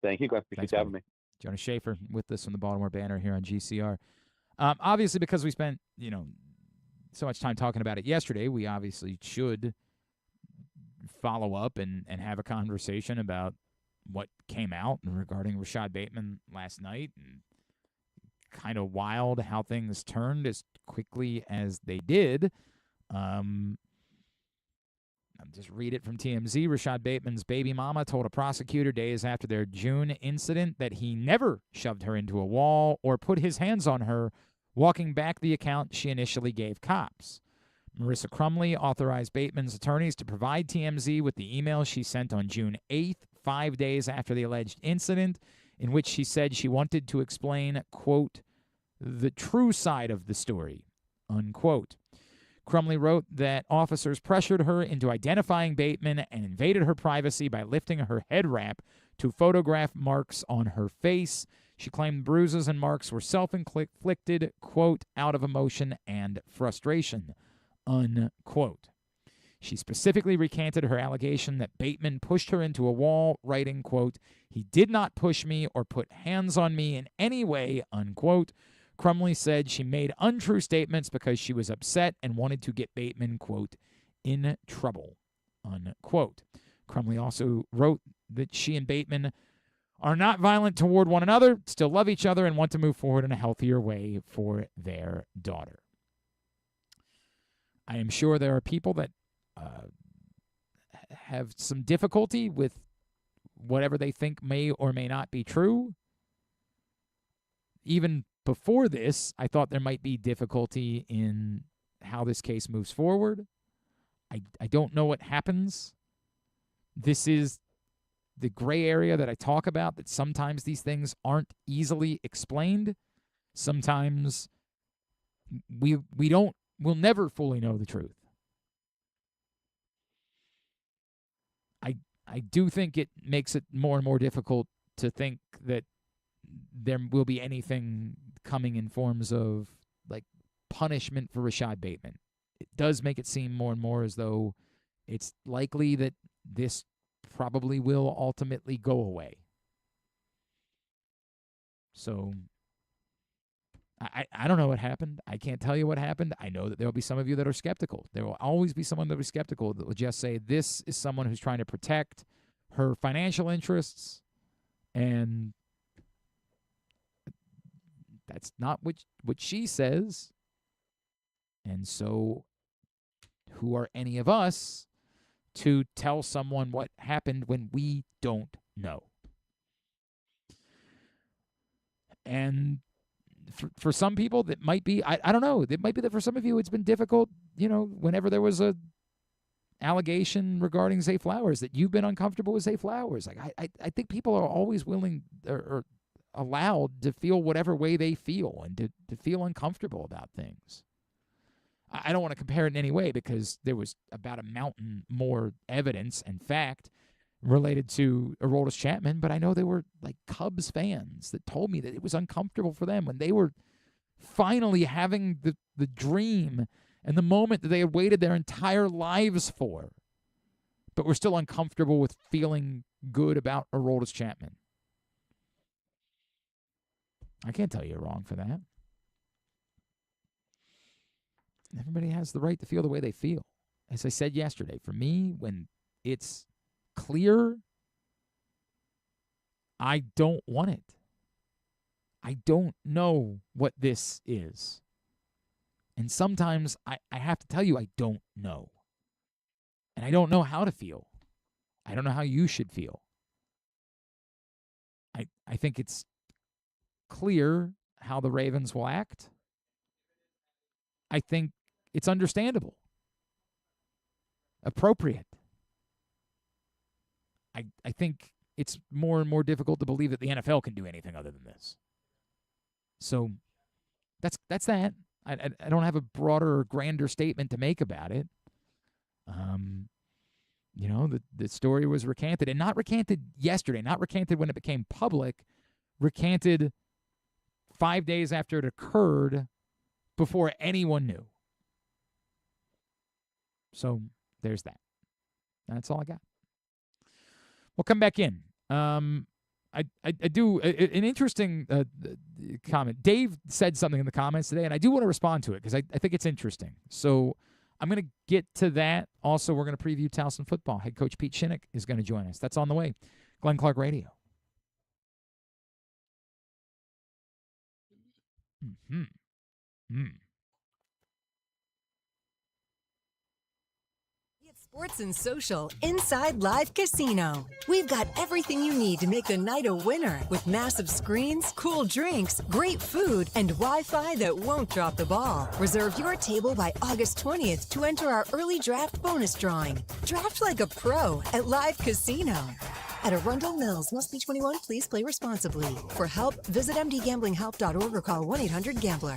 Thank you, Glenn. Appreciate you having me. Jonas Shaffer with us from the Baltimore Banner here on GCR. Obviously, because we spent so much time talking about it yesterday, we obviously should follow up and have a conversation about what came out regarding Rashad Bateman last night. And kind of wild how things turned as quickly as they did. I'll just read it from TMZ. Rashad Bateman's baby mama told a prosecutor days after their June incident that he never shoved her into a wall or put his hands on her, walking back the account she initially gave cops. Marissa Crumley authorized Bateman's attorneys to provide TMZ with the email she sent on June 8th, 5 days after the alleged incident, in which she said she wanted to explain, quote, the true side of the story, unquote. Crumley wrote that officers pressured her into identifying Bateman and invaded her privacy by lifting her head wrap to photograph marks on her face. She claimed bruises and marks were self-inflicted, quote, out of emotion and frustration, unquote. She specifically recanted her allegation that Bateman pushed her into a wall, writing, quote, he did not push me or put hands on me in any way, unquote. Crumley said she made untrue statements because she was upset and wanted to get Bateman, quote, in trouble, unquote. Crumley also wrote that she and Bateman are not violent toward one another, still love each other, and want to move forward in a healthier way for their daughter. I am sure there are people that have some difficulty with whatever they think may or may not be true. Even before this, I thought there might be difficulty in how this case moves forward. I don't know what happens. This is the gray area that I talk about, that sometimes these things aren't easily explained. Sometimes we'll never fully know the truth. I do think it makes it more and more difficult to think that there will be anything coming in forms of like punishment for Rashad Bateman. It does make it seem more and more as though it's likely that this probably will ultimately go away. So I don't know what happened. I can't tell you what happened. I know that there will be some of you that are skeptical. There will always be someone that will be skeptical that will just say this is someone who's trying to protect her financial interests, and that's not what she says. And so who are any of us to tell someone what happened when we don't know? And for some people, that might be, I don't know, it might be that for some of you it's been difficult, whenever there was a allegation regarding Zay Flowers, that you've been uncomfortable with Zay Flowers. Like I think people are always willing or allowed to feel whatever way they feel and to feel uncomfortable about things. I don't want to compare it in any way because there was about a mountain more evidence and fact related to Aroldis Chapman, but I know there were like Cubs fans that told me that it was uncomfortable for them when they were finally having the dream and the moment that they had waited their entire lives for, but were still uncomfortable with feeling good about Aroldis Chapman. I can't tell you you're wrong for that. Everybody has the right to feel the way they feel. As I said yesterday, for me, when it's clear, I don't want it. I don't know what this is. And sometimes I have to tell you I don't know. And I don't know how to feel. I don't know how you should feel. I think it's clear how the Ravens will act. I think it's understandable. Appropriate. I think it's more and more difficult to believe that the NFL can do anything other than this. So that's that. I don't have a broader or grander statement to make about it. The story was recanted, and not recanted yesterday, not recanted when it became public, recanted 5 days after it occurred before anyone knew. So there's that. That's all I got. We'll come back in. I do an interesting comment. Dave said something in the comments today, and I do want to respond to it because I think it's interesting. So I'm going to get to that. Also, we're going to preview Towson football. Head coach Pete Shinnick is going to join us. That's on the way. Glenn Clark Radio. Sports and social inside Live Casino. We've got everything you need to make the night a winner with massive screens, cool drinks, great food, and Wi-Fi that won't drop the ball. Reserve your table by August 20th to enter our early draft bonus drawing. Draft like a pro at Live Casino. At Arundel Mills, must be 21. Please play responsibly. For help, visit mdgamblinghelp.org or call 1-800-GAMBLER.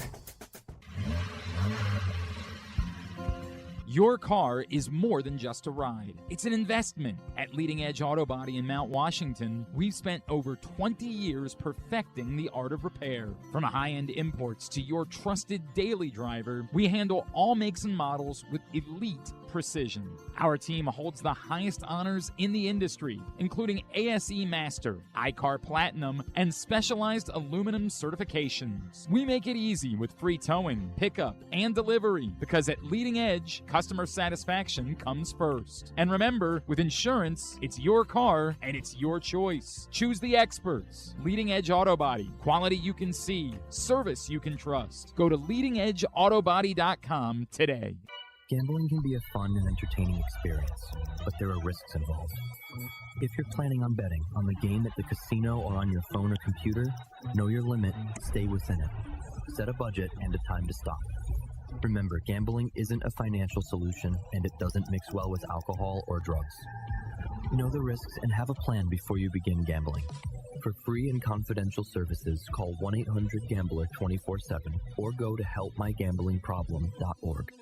Your car is more than just a ride. It's an investment. At Leading Edge Auto Body in Mount Washington, we've spent over 20 years perfecting the art of repair. From high-end imports to your trusted daily driver, we handle all makes and models with elite precision. Our team holds the highest honors in the industry, including ASE Master, ICAR Platinum, and specialized aluminum certifications. We make it easy with free towing, pickup, and delivery because at Leading Edge, customer satisfaction comes first. And remember, with insurance, it's your car and it's your choice. Choose the experts. Leading Edge Auto Body. Quality you can see. Service you can trust. Go to leadingedgeautobody.com today. Gambling can be a fun and entertaining experience, but there are risks involved. If you're planning on betting on the game at the casino or on your phone or computer, know your limit, stay within it. Set a budget and a time to stop. Remember, gambling isn't a financial solution, and it doesn't mix well with alcohol or drugs. Know the risks and have a plan before you begin gambling. For free and confidential services, call 1-800-GAMBLER 24/7 or go to helpmygamblingproblem.org.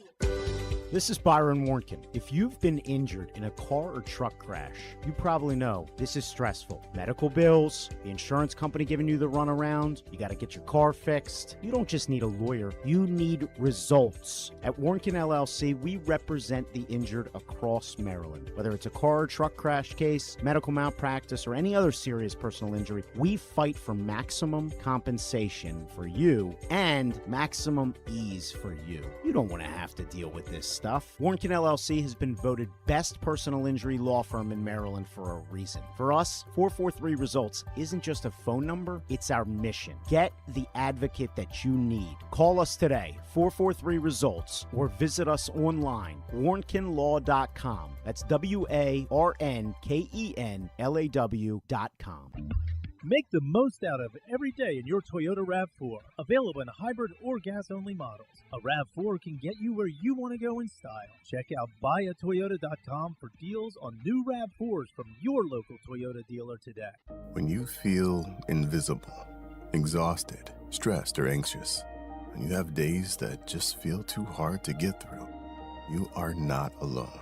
This is Byron Warnkin. If you've been injured in a car or truck crash, you probably know this is stressful. Medical bills, the insurance company giving you the runaround, you got to get your car fixed. You don't just need a lawyer, you need results. At Warnkin LLC, we represent the injured across Maryland. Whether it's a car or truck crash case, medical malpractice, or any other serious personal injury, we fight for maximum compensation for you and maximum ease for you. You don't want to have to deal with this stuff. Warnkin LLC has been voted best personal injury law firm in Maryland for a reason. For us, 443 Results isn't just a phone number, it's our mission. Get the advocate that you need. Call us today, 443 Results, or visit us online, warnkinlaw.com. That's WARNKENLAW.com. Make the most out of every day in your Toyota RAV4. Available in hybrid or gas-only models. A RAV4 can get you where you want to go in style. Check out buyatoyota.com for deals on new RAV4s from your local Toyota dealer today. When you feel invisible, exhausted, stressed, or anxious, and you have days that just feel too hard to get through, you are not alone.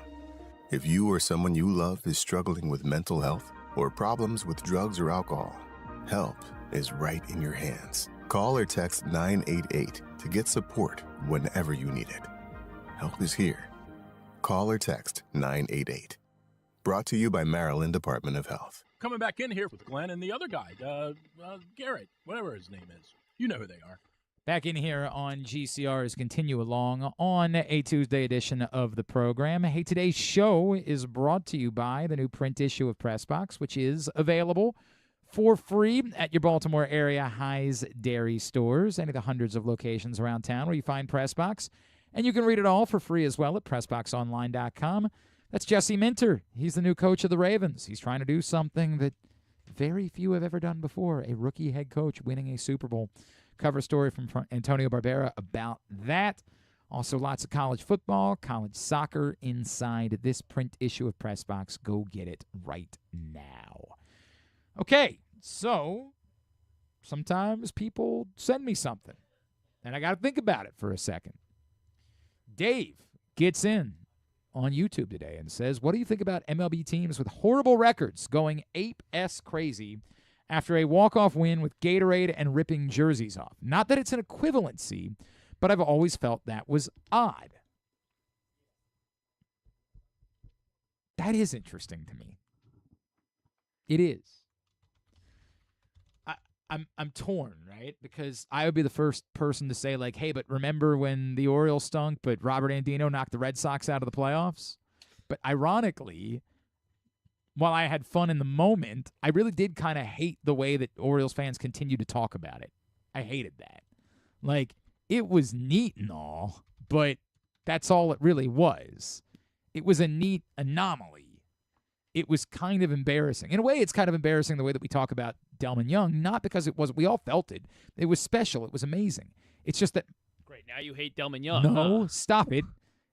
If you or someone you love is struggling with mental health or problems with drugs or alcohol, help is right in your hands. Call or text 988 to get support whenever you need it. Help is here. Call or text 988. Brought to you by Maryland Department of Health. Coming back in here with Glenn and the other guy, Garrett, whatever his name is. You know who they are. Back in here on GCR as continue along on a Tuesday edition of the program. Hey, today's show is brought to you by the new print issue of PressBox, which is available for free at your Baltimore area High's Dairy stores, any of the hundreds of locations around town where you find PressBox. And you can read it all for free as well at PressBoxOnline.com. That's Jesse Minter. He's the new coach of the Ravens. He's trying to do something that very few have ever done before, a rookie head coach winning a Super Bowl. Cover story from Antonio Barbera about that. Also, lots of college football, college soccer inside this print issue of PressBox. Go get it right now. Okay, so sometimes people send me something, and I got to think about it for a second. Dave gets in on YouTube today and says, what do you think about MLB teams with horrible records going ape-s crazy after a walk-off win with Gatorade and ripping jerseys off? Not that it's an equivalency, but I've always felt that was odd. That is interesting to me. It is. I'm torn, right? Because I would be the first person to say, like, hey, but remember when the Orioles stunk, but Robert Andino knocked the Red Sox out of the playoffs? But ironically, while I had fun in the moment, I really did kind of hate the way that Orioles fans continue to talk about it. I hated that. Like, it was neat and all, but that's all it really was. It was a neat anomaly. It was kind of embarrassing. In a way, it's kind of embarrassing the way that we talk about Delman Young, not because it wasn't. We all felt it. It was special. It was amazing. It's just that. Great. Now you hate Delman Young. No, stop it.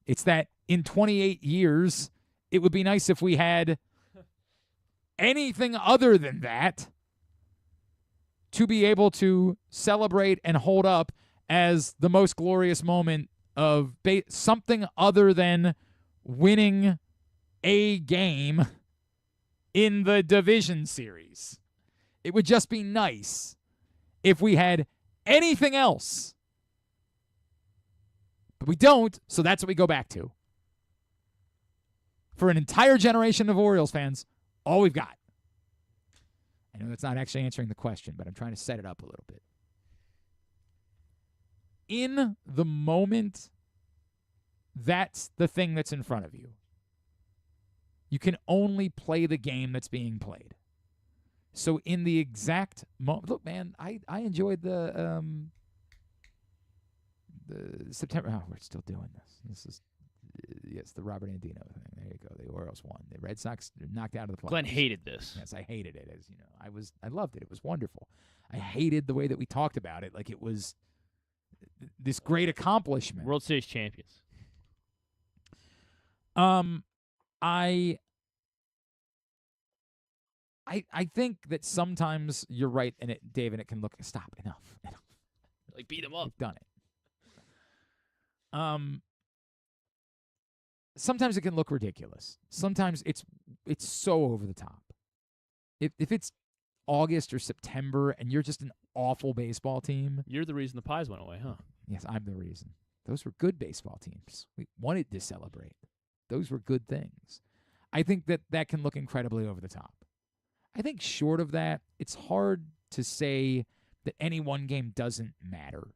It's that in 28 years, it would be nice if we had anything other than that to be able to celebrate and hold up as the most glorious moment of something other than winning a game in the division series. It would just be nice if we had anything else. But we don't, so that's what we go back to. for an entire generation of Orioles fans, all we've got. I know that's not actually answering the question, but I'm trying to set it up a little bit. In the moment, that's the thing that's in front of you. You can only play the game that's being played. So in the exact moment, look, man, I enjoyed the September. Oh, we're still doing this. This is yes, the Robert Andino thing. There you go. The Orioles won. The Red Sox knocked out of the playoffs. Glenn hated this. Yes, I hated it. As you know, I loved it. It was wonderful. I hated the way that we talked about it, like it was this great accomplishment. World Series champions. I think that sometimes you're right, and Dave, and it can look enough. Like beat him up. We've done it. Sometimes it can look ridiculous. Sometimes it's so over the top. If it's August or September and you're just an awful baseball team, you're the reason the Pies went away, huh? Yes, I'm the reason. Those were good baseball teams. We wanted to celebrate. Those were good things. I think that can look incredibly over the top. I think short of that, it's hard to say that any one game doesn't matter.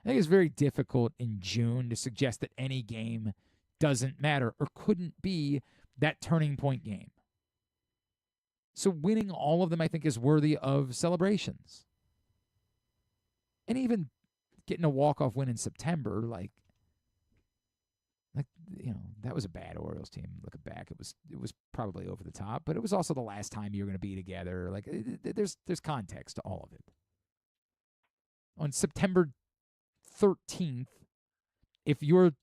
I think it's very difficult in June to suggest that any game doesn't matter or couldn't be that turning point game. So winning all of them, I think, is worthy of celebrations. And even getting a walk-off win in September, like that was a bad Orioles team. Looking back, it was probably over the top, but it was also the last time you were going to be together. Like there's context to all of it. On September 13th, if you're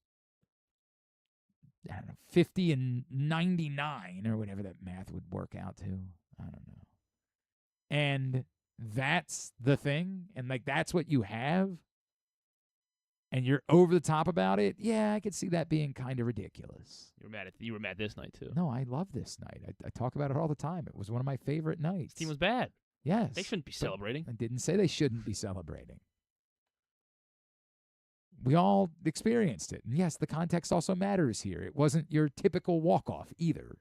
50 and 99 or whatever that math would work out to, I don't know. And that's the thing, and like that's what you have, and you're over the top about it. Yeah, I could see that being kind of ridiculous. You were mad this night too. No, I love this night. I talk about it all the time. It was one of my favorite nights. This team was bad. Yes, they shouldn't be celebrating. I didn't say they shouldn't be celebrating. We all experienced it. And yes, the context also matters here. It wasn't your typical walk-off either.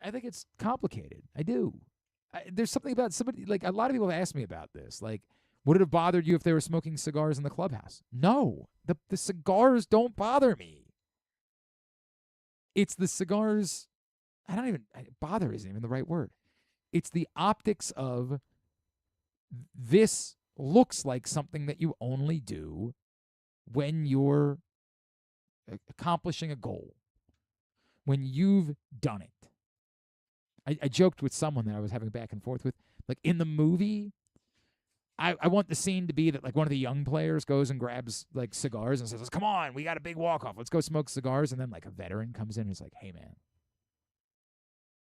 I think it's complicated. I do. There's something about somebody, like a lot of people have asked me about this. Like, would it have bothered you if they were smoking cigars in the clubhouse? No. The cigars don't bother me. It's the cigars, bother isn't even the right word. It's the optics of this looks like something that you only do when you're accomplishing a goal, when you've done it. I joked with someone that I was having back and forth with, like in the movie, I want the scene to be that like one of the young players goes and grabs like cigars and says, come on, we got a big walk-off, let's go smoke cigars. And then like a veteran comes in and is like, hey man,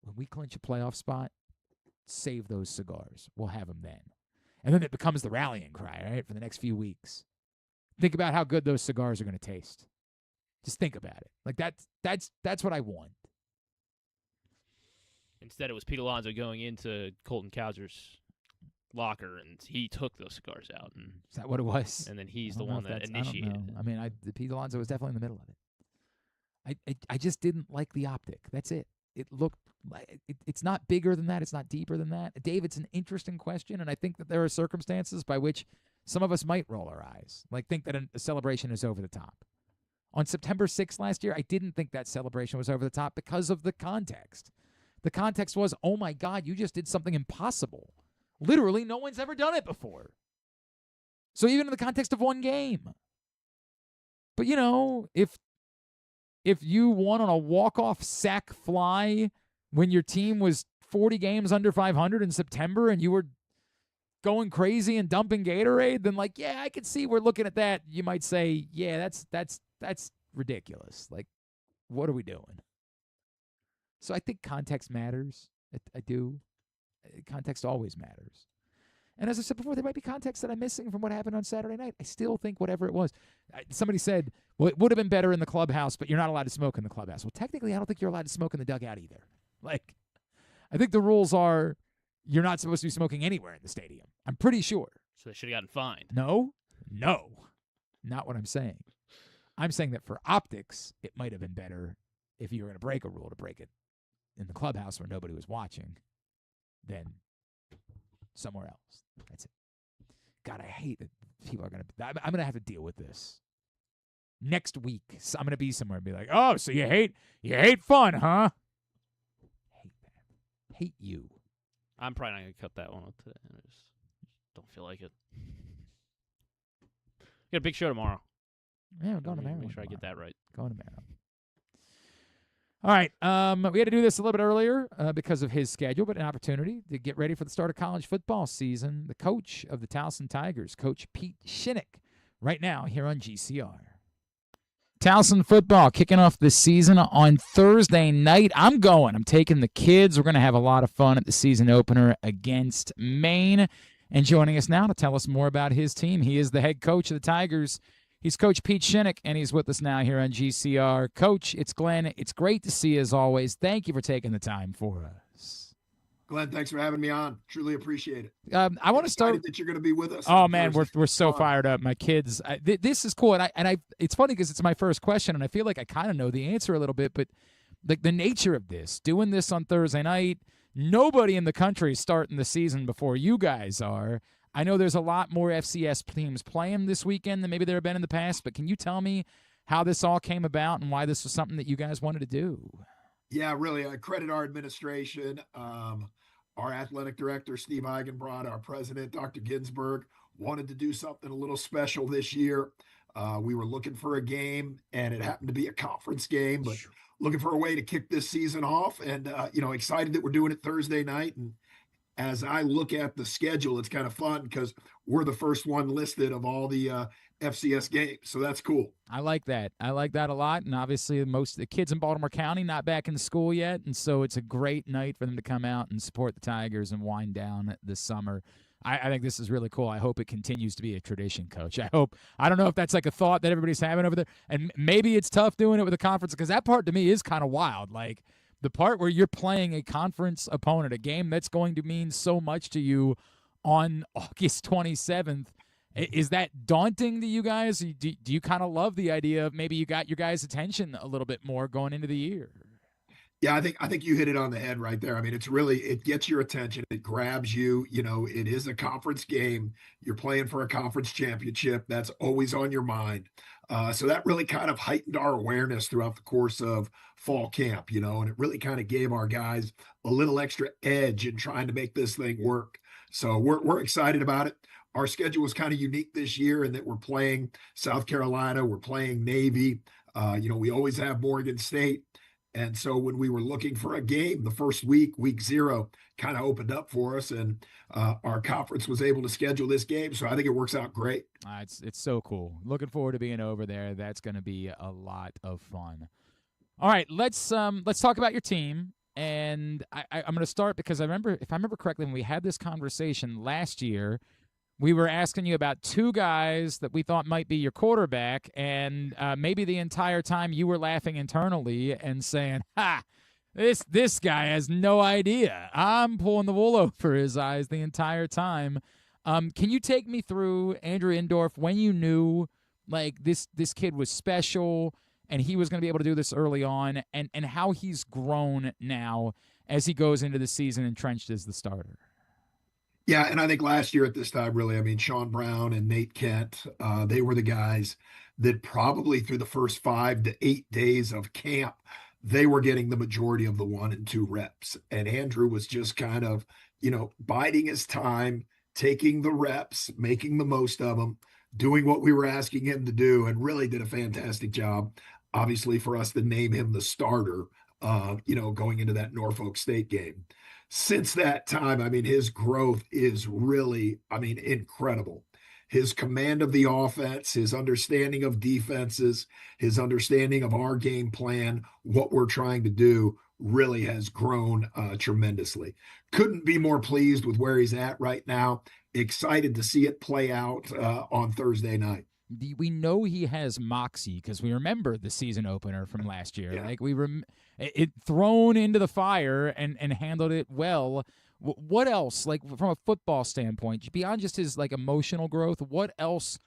when we clinch a playoff spot, save those cigars. We'll have them then. And then it becomes the rallying cry, right, for the next few weeks. Think about how good those cigars are going to taste. Just think about it. Like that's what I want. Instead, it was Pete Alonso going into Colton Cowser's locker, and he took those cigars out. And is that what it was? And then he's the one that initiated it. I mean, Pete Alonso was definitely in the middle of it. I just didn't like the optic. That's it. It looked like it's not bigger than that. It's not deeper than that. Dave, it's an interesting question, and I think that there are circumstances by which some of us might roll our eyes, like think that a celebration is over the top. On September 6th last year, I didn't think that celebration was over the top because of the context. The context was, oh my God, you just did something impossible. Literally, no one's ever done it before. So even in the context of one game. But, you know, if you won on a walk-off sack fly when your team was 40 games under 500 in September and you were going crazy and dumping Gatorade, then, like, yeah, I could see we're looking at that. You might say, yeah, that's ridiculous. Like, what are we doing? So I think context matters. I do. Context always matters. And as I said before, there might be context that I'm missing from what happened on Saturday night. I still think whatever it was. Somebody said, well, it would have been better in the clubhouse, but you're not allowed to smoke in the clubhouse. Well, technically, I don't think you're allowed to smoke in the dugout either. Like, I think the rules are you're not supposed to be smoking anywhere in the stadium. I'm pretty sure. So they should have gotten fined. No. Not what I'm saying. I'm saying that for optics, it might have been better if you were going to break a rule to break it in the clubhouse where nobody was watching than somewhere else. That's it. God, I hate that people are going to. I'm going to have to deal with this next week. So I'm going to be somewhere and be like, "Oh, so you hate fun, huh?" Hate that. Hate you. I'm probably not going to cut that one up today. I just don't feel like it. Got a big show tomorrow. Yeah, we're going to Maryland. Make sure I get that right. Going to Maryland. All right. We had to do this a little bit earlier because of his schedule, but an opportunity to get ready for the start of college football season. The coach of the Towson Tigers, Coach Pete Shinnick, right now here on GCR. Towson football kicking off the season on Thursday night. I'm going. I'm taking the kids. We're going to have a lot of fun at the season opener against Maine. And joining us now to tell us more about his team, he is the head coach of the Tigers. He's Coach Pete Shinnick, and he's with us now here on GCR. Coach, it's Glenn. It's great to see you as always. Thank you for taking the time for us. Glenn, thanks for having me on. Truly appreciate it. I want to start that you're going to be with us. Oh man, we're so fired up. My kids, this is cool, and I it's funny because it's my first question, and I feel like I kind of know the answer a little bit, but like the nature of this, doing this on Thursday night, nobody in the country is starting the season before you guys are. I know there's a lot more FCS teams playing this weekend than maybe there have been in the past, but can you tell me how this all came about and why this was something that you guys wanted to do? Yeah, really. I credit our administration, our athletic director, Steve Eigenbrod, our president, Dr. Ginsburg, wanted to do something a little special this year. We were looking for a game, and it happened to be a conference game, but looking for a way to kick this season off, and, excited that we're doing it Thursday night. And as I look at the schedule, it's kind of fun because we're the first one listed of all the FCS games. So that's cool. I like that. I like that a lot. And obviously most of the kids in Baltimore County not back in school yet. And so it's a great night for them to come out and support the Tigers and wind down this summer. I think this is really cool. I hope it continues to be a tradition, Coach. I don't know if that's like a thought that everybody's having over there. And maybe it's tough doing it with a conference because that part to me is kind of wild. Like, the part where you're playing a conference opponent, a game that's going to mean so much to you on August 27th, is that daunting to you guys? Do you kind of love the idea of maybe you got your guys' attention a little bit more going into the year? Yeah, I think you hit it on the head right there. I mean, it gets your attention. It grabs you. It is a conference game. You're playing for a conference championship. That's always on your mind. So that really kind of heightened our awareness throughout the course of fall camp, and it really kind of gave our guys a little extra edge in trying to make this thing work. So we're excited about it. Our schedule was kind of unique this year in that we're playing South Carolina, we're playing Navy. We always have Morgan State. And so when we were looking for a game, the first week 0, kind of opened up for us, and our conference was able to schedule this game. So I think it works out great. It's so cool. Looking forward to being over there. That's going to be a lot of fun. All right, let's talk about your team. And I'm going to start because if I remember correctly, when we had this conversation last year, we were asking you about two guys that we thought might be your quarterback, and maybe the entire time you were laughing internally and saying, "Ha, this guy has no idea. I'm pulling the wool over his eyes the entire time." Can you take me through, Andrew Indorf, when you knew like this kid was special and he was going to be able to do this early on, and how he's grown now as he goes into the season entrenched as the starter? Yeah, and I think last year at this time, really, Sean Brown and Nate Kent, they were the guys that probably through the first 5 to 8 days of camp, they were getting the majority of the 1 and 2 reps. And Andrew was just kind of, biding his time, taking the reps, making the most of them, doing what we were asking him to do, and really did a fantastic job, obviously, for us to name him the starter, going into that Norfolk State game. Since that time, his growth is really, incredible. His command of the offense, his understanding of defenses, his understanding of our game plan, what we're trying to do, really has grown tremendously. Couldn't be more pleased with where he's at right now. Excited to see it play out on Thursday night. We know he has moxie because we remember the season opener from last year. Yeah. Like it thrown into the fire and handled it well. What else, like from a football standpoint, beyond just his like emotional growth, what else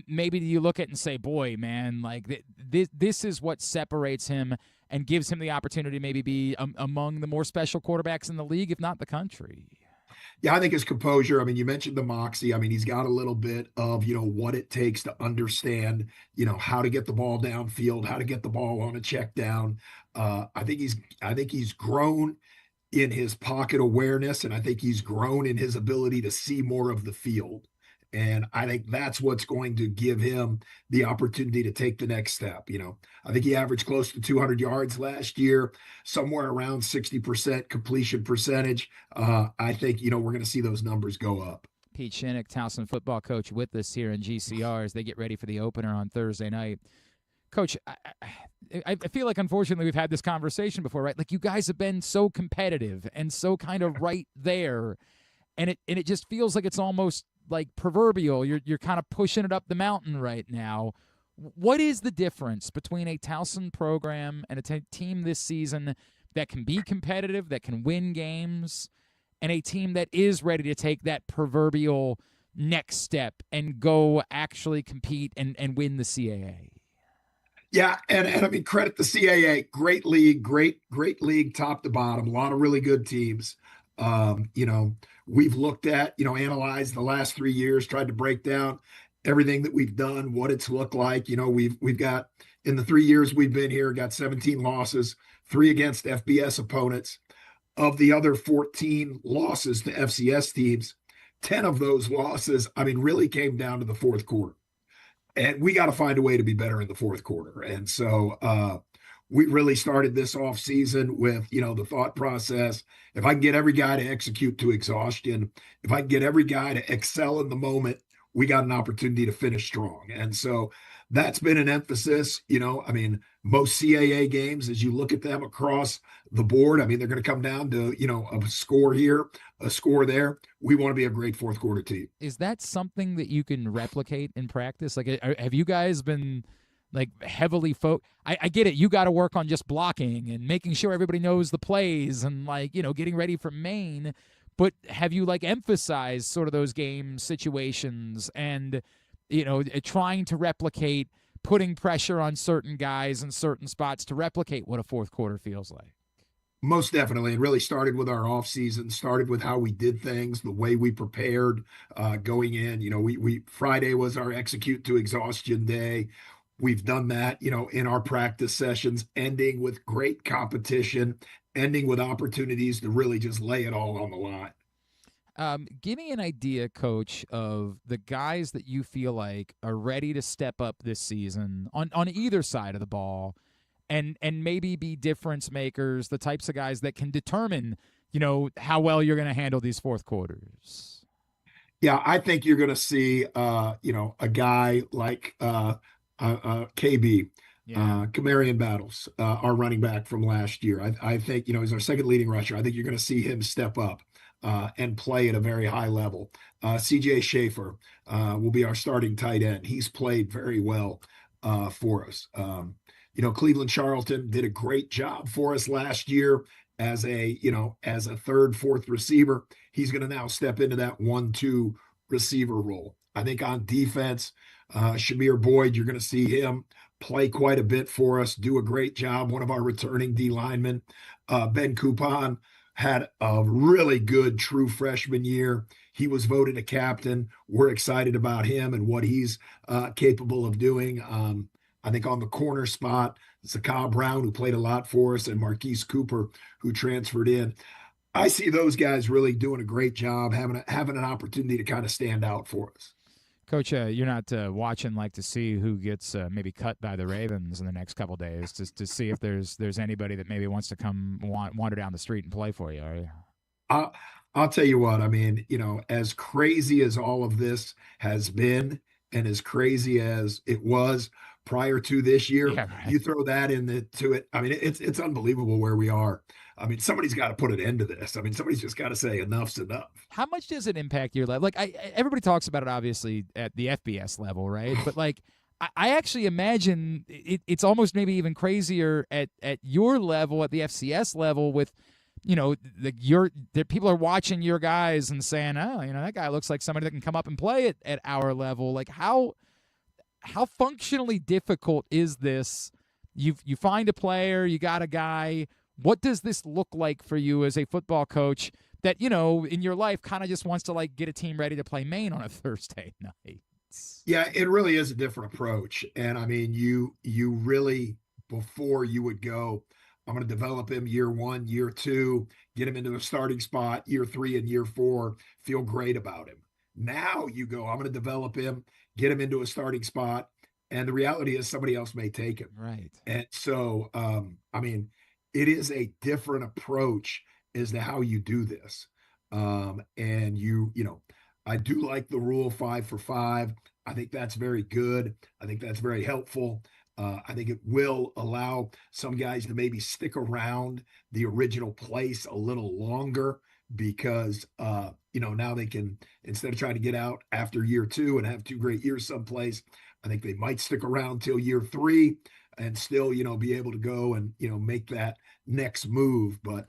maybe you look at it and say, boy, man, like this is what separates him and gives him the opportunity to maybe be among the more special quarterbacks in the league, if not the country? Yeah, I think his composure. I mean, you mentioned the moxie. I mean, he's got a little bit of, what it takes to understand, how to get the ball downfield, how to get the ball on a check down. I think he's grown in his pocket awareness, and I think he's grown in his ability to see more of the field. And I think that's what's going to give him the opportunity to take the next step. I think he averaged close to 200 yards last year, somewhere around 60% completion percentage. I think, we're going to see those numbers go up. Pete Shinnick, Towson football coach, with us here in GCR as they get ready for the opener on Thursday night. Coach, I feel like, unfortunately, we've had this conversation before, right? Like, you guys have been so competitive and so kind of right there, and it just feels like it's almost like proverbial. You're kind of pushing it up the mountain right now. What is the difference between a Towson program and a team this season that can be competitive, that can win games, and a team that is ready to take that proverbial next step and go actually compete and win the CAA? Yeah, and I mean, credit the CAA. Great league, great league, top to bottom. A lot of really good teams. We've looked at, analyzed the last 3 years, tried to break down everything that we've done, what it's looked like. We've got, in the 3 years we've been here, got 17 losses, 3 against FBS opponents. Of the other 14 losses to FCS teams, 10 of those losses, really came down to the fourth quarter. And we got to find a way to be better in the fourth quarter. And so we really started this off season with, the thought process. If I can get every guy to execute to exhaustion, if I can get every guy to excel in the moment, we got an opportunity to finish strong. And so that's been an emphasis. Most CAA games, as you look at them across the board, they're going to come down to, a score here, a score there. We want to be a great fourth quarter team. Is that something that you can replicate in practice? Like, have you guys been heavily I get it. You got to work on just blocking and making sure everybody knows the plays and getting ready for Maine. But have you emphasized sort of those game situations and, trying to replicate putting pressure on certain guys in certain spots to replicate what a fourth quarter feels like? Most definitely. And really started with our off season, started with how we did things, the way we prepared going in. We Friday was our execute to exhaustion day. We've done that, in our practice sessions, ending with great competition, ending with opportunities to really just lay it all on the line. Give me an idea, Coach, of the guys that you feel like are ready to step up this season on either side of the ball and maybe be difference makers, the types of guys that can determine, how well you're going to handle these fourth quarters. Yeah, I think you're going to see, a guy like KB, Camarion Battles, our running back from last year. I think, he's our second leading rusher. I think you're going to see him step up and play at a very high level. CJ Shaffer will be our starting tight end. He's played very well for us. Cleveland Charlton did a great job for us last year as a third, fourth receiver. He's going to now step into that 1-2 receiver role. I think on defense, Shamir Boyd, you're going to see him play quite a bit for us, do a great job. One of our returning D linemen, Ben Coupon, had a really good true freshman year. He was voted a captain. We're excited about him and what he's capable of doing. I think on the corner spot, Zakai Brown, who played a lot for us, and Marquise Cooper, who transferred in. I see those guys really doing a great job, having an opportunity to kind of stand out for us. Coach, you're not watching to see who gets maybe cut by the Ravens in the next couple of days to see if there's anybody that maybe wants to come wander down the street and play for you, are you? I'll tell you what, as crazy as all of this has been and as crazy as it was prior to this year, you throw that into it. It's unbelievable where we are. Somebody's got to put an end to this. Somebody's just got to say enough's enough. How much does it impact your life? Everybody talks about it, obviously, at the FBS level, right? But I actually imagine it's almost maybe even crazier at your level, at the FCS level, with the people are watching your guys and saying, oh, that guy looks like somebody that can come up and play at our level. How how functionally difficult is this? You find a player, you got a guy. What does this look like for you as a football coach that, in your life kind of just wants to like get a team ready to play Maine on a Thursday night? Yeah, it really is a different approach. And I mean, you really, before you would go, I'm going to develop him year 1, year 2, get him into a starting spot, year 3 and year 4, feel great about him. Now you go, I'm going to develop him, get him into a starting spot. And the reality is somebody else may take him. Right. And so, I mean, it is a different approach as to how you do this. And I do like the rule 5 for 5. I think that's very good. I think that's very helpful. I think it will allow some guys to maybe stick around the original place a little longer because, now they can, instead of trying to get out after year 2 and have 2 great years someplace, I think they might stick around till year 3 and still, be able to go and, make that next move. But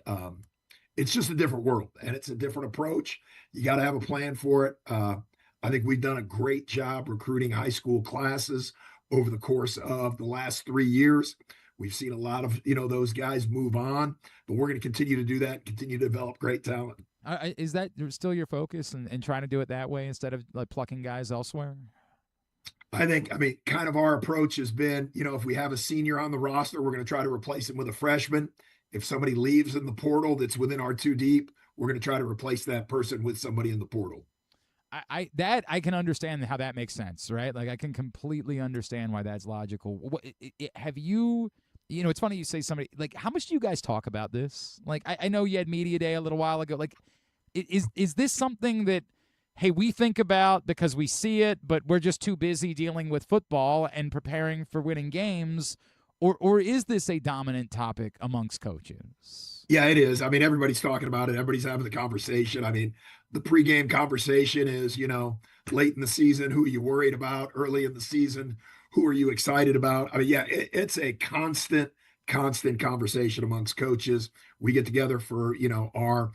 it's just a different world and it's a different approach. You got to have a plan for it. I think we've done a great job recruiting high school classes over the course of the last 3 years. We've seen a lot of, those guys move on, but we're going to continue to do that, continue to develop great talent. Is that still your focus and trying to do it that way instead of like plucking guys elsewhere? I mean, kind of our approach has been, if we have a senior on the roster, we're going to try to replace him with a freshman. If somebody leaves in the portal that's within our 2 deep, we're going to try to replace that person with somebody in the portal. I can understand how that makes sense, right? Like I can completely understand why that's logical. Have you, it's funny you say somebody, like how much do you guys talk about this? Like I know you had media day a little while ago. Like is this something that, hey, we think about because we see it, but we're just too busy dealing with football and preparing for winning games? Or is this a dominant topic amongst coaches? Yeah, it is. I mean, everybody's talking about it. Everybody's having the conversation. I mean, the pregame conversation is, late in the season, who are you worried about? Early in the season, who are you excited about? I mean, yeah, it's a constant conversation amongst coaches. We get together for, our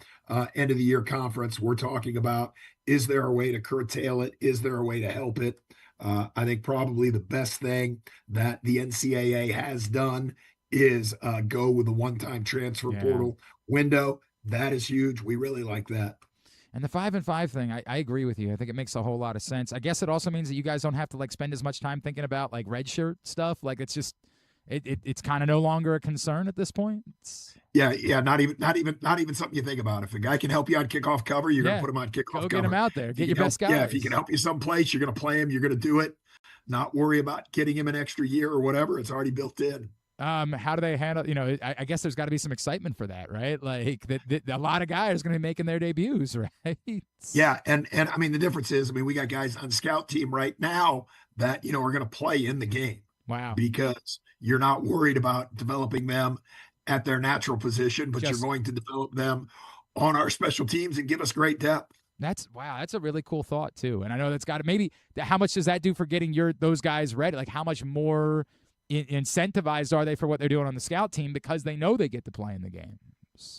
end of the year conference. We're talking about, is there a way to curtail it? Is there a way to help it? I think probably the best thing that the NCAA has done is go with a one-time transfer portal window. That is huge. We really like that. And the 5 and 5 thing, I agree with you. I think it makes a whole lot of sense. I guess it also means that you guys don't have to like spend as much time thinking about like red shirt stuff. Like it's just it's kind of no longer a concern at this point. Yeah, not even something you think about. If a guy can help you on kickoff cover, you're gonna put him on kickoff cover. Get him out there. Get your best guys. Yeah, if he can help you someplace, you're gonna play him. You're gonna do it. Not worry about getting him an extra year or whatever. It's already built in. How do they handle? I guess there's got to be some excitement for that, right? Like that a lot of guys are going to be making their debuts, right? Yeah, and I mean the difference is, we got guys on scout team right now that are going to play in the game. Wow, because you're not worried about developing them at their natural position, but you're going to develop them on our special teams and give us great depth. That's a really cool thought too. And I know that's got to maybe how much does that do for getting those guys ready? Like how much more incentivized are they for what they're doing on the scout team because they know they get to play in the games?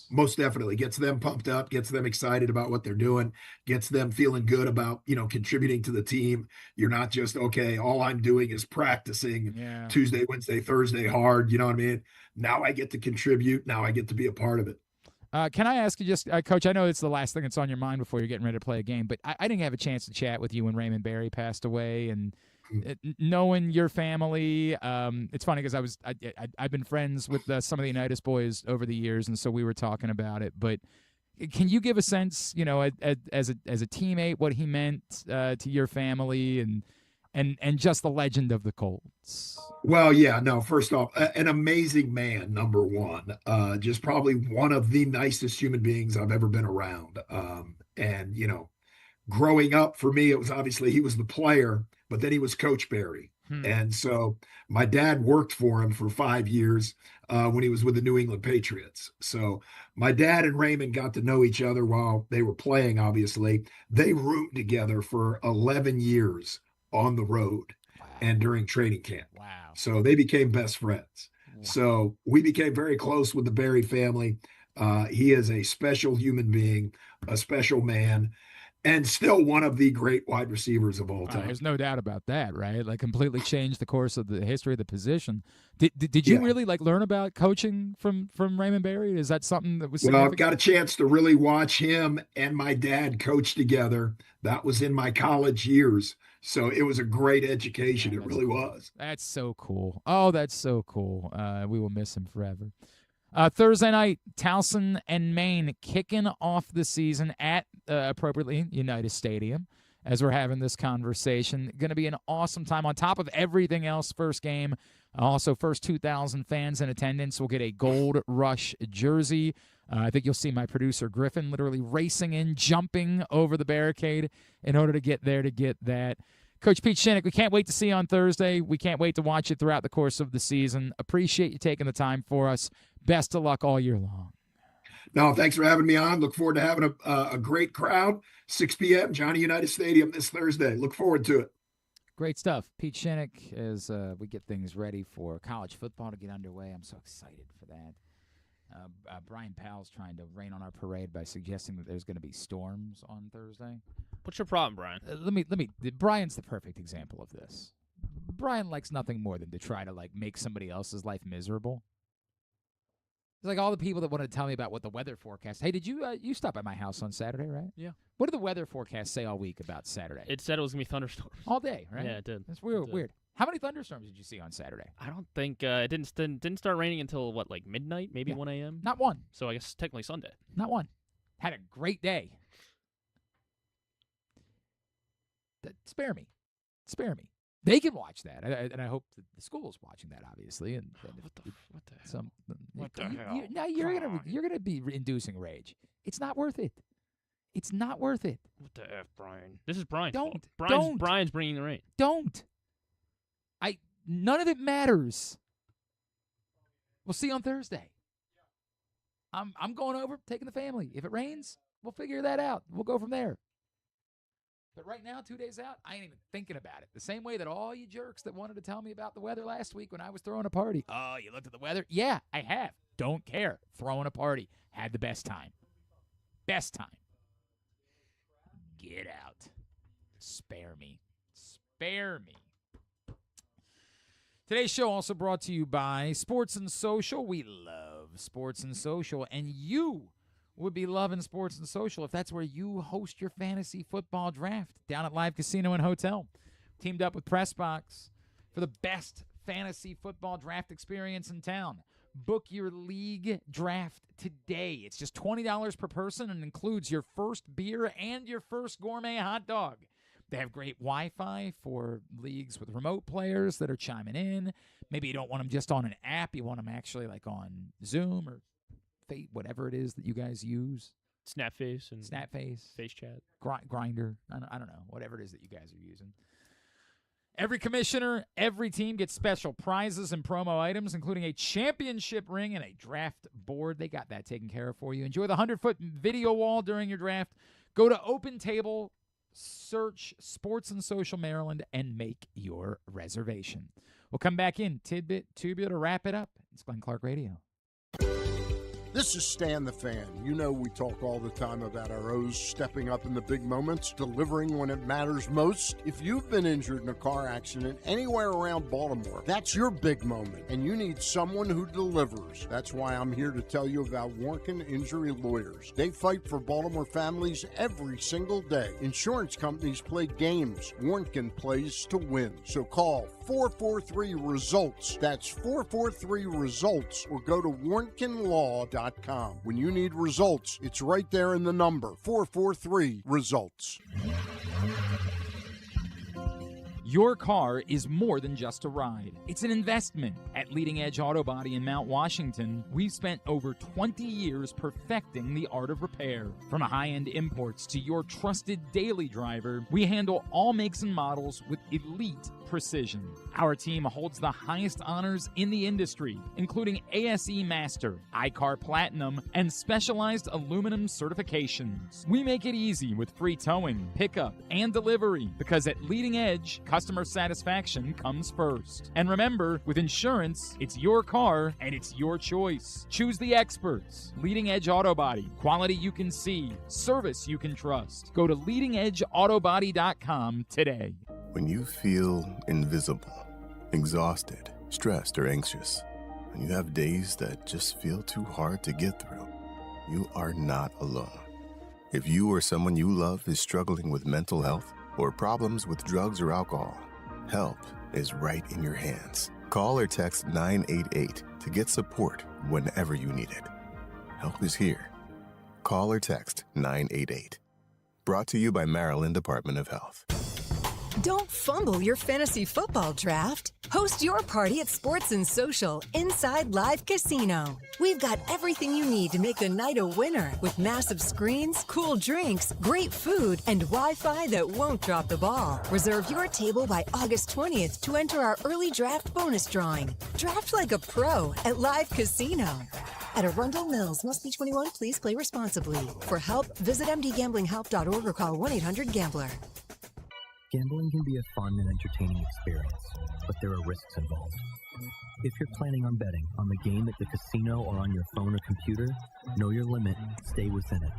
Most definitely gets them pumped up, gets them excited about what they're doing, gets them feeling good about, contributing to the team. You're not just, okay, all I'm doing is practicing Tuesday, Wednesday, Thursday hard. You know what I mean? Now I get to contribute. Now I get to be a part of it. Can I ask you just, Coach, I know it's the last thing that's on your mind before you're getting ready to play a game, but I didn't have a chance to chat with you when Raymond Berry passed away, and knowing your family, it's funny because I've been friends with some of the Unitas boys over the years, and so we were talking about it. But can you give a sense, as a teammate, what he meant to your family and just the legend of the Colts? Well, yeah, no, first off, an amazing man, number one, just probably one of the nicest human beings I've ever been around. And, growing up for me, it was obviously he was the player, but then he was Coach Berry. And so my dad worked for him for 5 years when he was with the New England Patriots. So my dad and Raymond got to know each other while they were playing, obviously. They roomed together for 11 years on the road and during training camp. Wow. So they became best friends. Wow. So we became very close with the Berry family. He is a special human being, a special man. and still one of the great wide receivers of all time. There's no doubt about that, right? Like completely changed the course of the history of the position. Did you really like learn about coaching from Raymond Berry? Is that something that was significant? Well, I've got a chance to really watch him and my dad coach together. That was in my college years. So it was a great education. It really was. That's so cool. Oh, that's so cool. We will miss him forever. Thursday night, Towson and Maine kicking off the season at, appropriately, Unitas Stadium as we're having this conversation. Going to be an awesome time. On top of everything else, first game, also first 2,000 fans in attendance will get a Gold Rush jersey. I think you'll see my producer, Griffin, literally racing in, jumping over the barricade in order to get there to get that. Coach Pete Shinnick, we can't wait to see you on Thursday. We can't wait to watch you throughout the course of the season. Appreciate you taking the time for us. Best of luck all year long. No, thanks for having me on. Look forward to having a great crowd. 6 p.m., Johnny Unitas Stadium this Thursday. Look forward to it. Great stuff. Pete Shinnick, as we get things ready for college football to get underway. I'm so excited for that. Brian Powell's trying to rain on our parade by suggesting that there's going to be storms on Thursday. What's your problem, Brian? Let me. Brian's the perfect example of this. Brian likes nothing more than to try to make somebody else's life miserable. It's like all the people that wanted to tell me about what the weather forecast. Hey, did you stop by my house on Saturday, right? Yeah. What did the weather forecast say all week about Saturday? It said it was gonna be thunderstorms all day, right? Yeah, it did. That's weird. Weird. How many thunderstorms did you see on Saturday? I don't think it didn't start raining until midnight, maybe 1 a.m. Not one. So I guess technically Sunday. Not one. Had a great day. Spare me. They can watch that, and I hope that the school's watching that, obviously. And what the hell? Now you're gonna be inducing rage. It's not worth it. It's not worth it. What the F, Brian? This is Brian's fault. Brian's bringing the rain. Don't. None of it matters. We'll see you on Thursday. I'm going over, taking the family. If it rains, we'll figure that out. We'll go from there. But right now, 2 days out, I ain't even thinking about it. The same way that all you jerks that wanted to tell me about the weather last week when I was throwing a party. Oh, you looked at the weather? Yeah, I have. Don't care. Throwing a party. Had the best time. Best time. Get out. Spare me. Spare me. Today's show also brought to you by Sports and Social. We love Sports and Social, and you would be loving Sports and Social if that's where you host your fantasy football draft down at Live Casino and Hotel. Teamed up with PressBox for the best fantasy football draft experience in town. Book your league draft today. It's just $20 per person and includes your first beer and your first gourmet hot dog. They have great Wi-Fi for leagues with remote players that are chiming in. Maybe you don't want them just on an app. You want them actually on Zoom or whatever it is that you guys use. Snapface. Face chat. Grinder. I don't know. Whatever it is that you guys are using. Every commissioner, every team gets special prizes and promo items, including a championship ring and a draft board. They got that taken care of for you. Enjoy the 100-foot video wall during your draft. Go to Open Table, search Sports and Social Maryland, and make your reservation. We'll come back in tidbit, two-bit to wrap it up. It's Glenn Clark Radio. This is Stan the Fan. You know we talk all the time about our O's stepping up in the big moments, delivering when it matters most. If you've been injured in a car accident anywhere around Baltimore, that's your big moment, and you need someone who delivers. That's why I'm here to tell you about Warnken Injury Lawyers. They fight for Baltimore families every single day. Insurance companies play games. Warnken plays to win. So call 443-RESULTS. That's 443-RESULTS, or go to warnkenlaw.com. When you need results, it's right there in the number, 443-RESULTS. Your car is more than just a ride. It's an investment. At Leading Edge Auto Body in Mount Washington, we've spent over 20 years perfecting the art of repair. From high-end imports to your trusted daily driver, we handle all makes and models with elite precision. Our team holds the highest honors in the industry, including ASE Master, iCar Platinum, and specialized aluminum certifications. We make it easy with free towing, pickup, and delivery because at Leading Edge, customers customer satisfaction comes first. And remember, with insurance, it's your car and it's your choice. Choose the experts. Leading Edge Auto Body. Quality you can see. Service you can trust. Go to leadingedgeautobody.com today. When you feel invisible, exhausted, stressed, or anxious, when you have days that just feel too hard to get through, you are not alone. If you or someone you love is struggling with mental health or problems with drugs or alcohol, help is right in your hands. Call or text 988 to get support whenever you need it. Help is here. Call or text 988. Brought to you by Maryland Department of Health. Don't fumble your fantasy football draft. Host your party at Sports and Social inside Live Casino. We've got everything you need to make the night a winner with massive screens, cool drinks, great food, and Wi-Fi that won't drop the ball. Reserve your table by August 20th to enter our early draft bonus drawing. Draft like a pro at Live Casino. At Arundel Mills, must be 21. Please play responsibly. For help, visit mdgamblinghelp.org or call 1-800-GAMBLER. Gambling can be a fun and entertaining experience, but there are risks involved. If you're planning on betting on the game at the casino or on your phone or computer, know your limit, stay within it.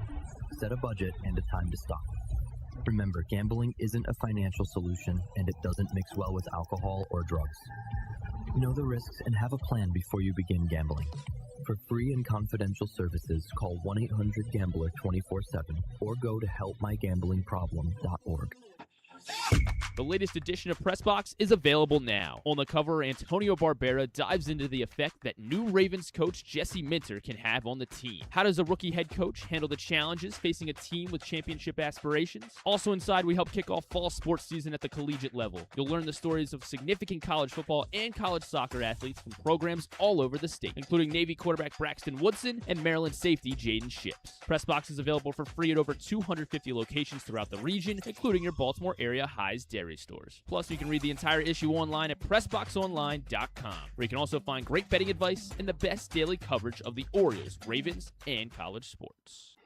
Set a budget and a time to stop. Remember, gambling isn't a financial solution and it doesn't mix well with alcohol or drugs. Know the risks and have a plan before you begin gambling. For free and confidential services, call 1-800-GAMBLER 24/7 or go to helpmygamblingproblem.org. The latest edition of Pressbox is available now. On the cover, Antonio Barbera dives into the effect that new Ravens coach Jesse Minter can have on the team. How does a rookie head coach handle the challenges facing a team with championship aspirations? Also inside, we help kick off fall sports season at the collegiate level. You'll learn the stories of significant college football and college soccer athletes from programs all over the state, including Navy quarterback Braxton Woodson and Maryland safety Jaden Ships. Pressbox is available for free at over 250 locations throughout the region, including your Baltimore area High's Dairy stores. Plus, you can read the entire issue online at PressBoxOnline.com, where you can also find great betting advice and the best daily coverage of the Orioles, Ravens, and college sports.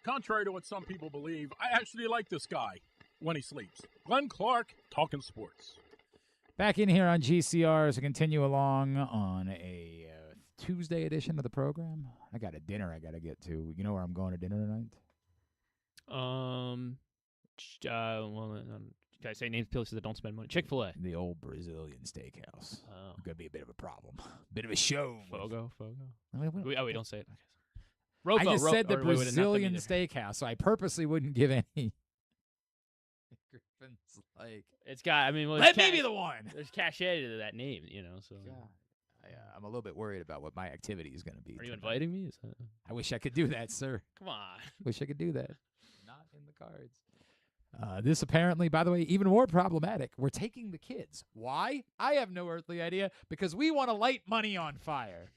Contrary to what some people believe, I actually like this guy when he sleeps. Glenn Clark, talking sports. Back in here on GCR as we continue along on a Tuesday edition of the program. I got a dinner I got to get to. You know where I'm going to dinner tonight? Can I say names places that don't spend money? Chick-fil-A. The old Brazilian steakhouse. Oh. Going to be a bit of a problem. Bit of a show. Fogo. We Don't say it. I just said the Brazilian steakhouse, so I purposely wouldn't give any. Griffin's like, it's got. I mean, well, let me be the one. There's cachet to that name, you know. So yeah. I'm a little bit worried about what my activity is going to be. Are you inviting me? I wish I could do that, sir. Come on. Wish I could do that. Not in the cards. This apparently, by the way, even more problematic. We're taking the kids. Why? I have no earthly idea. Because we want to light money on fire.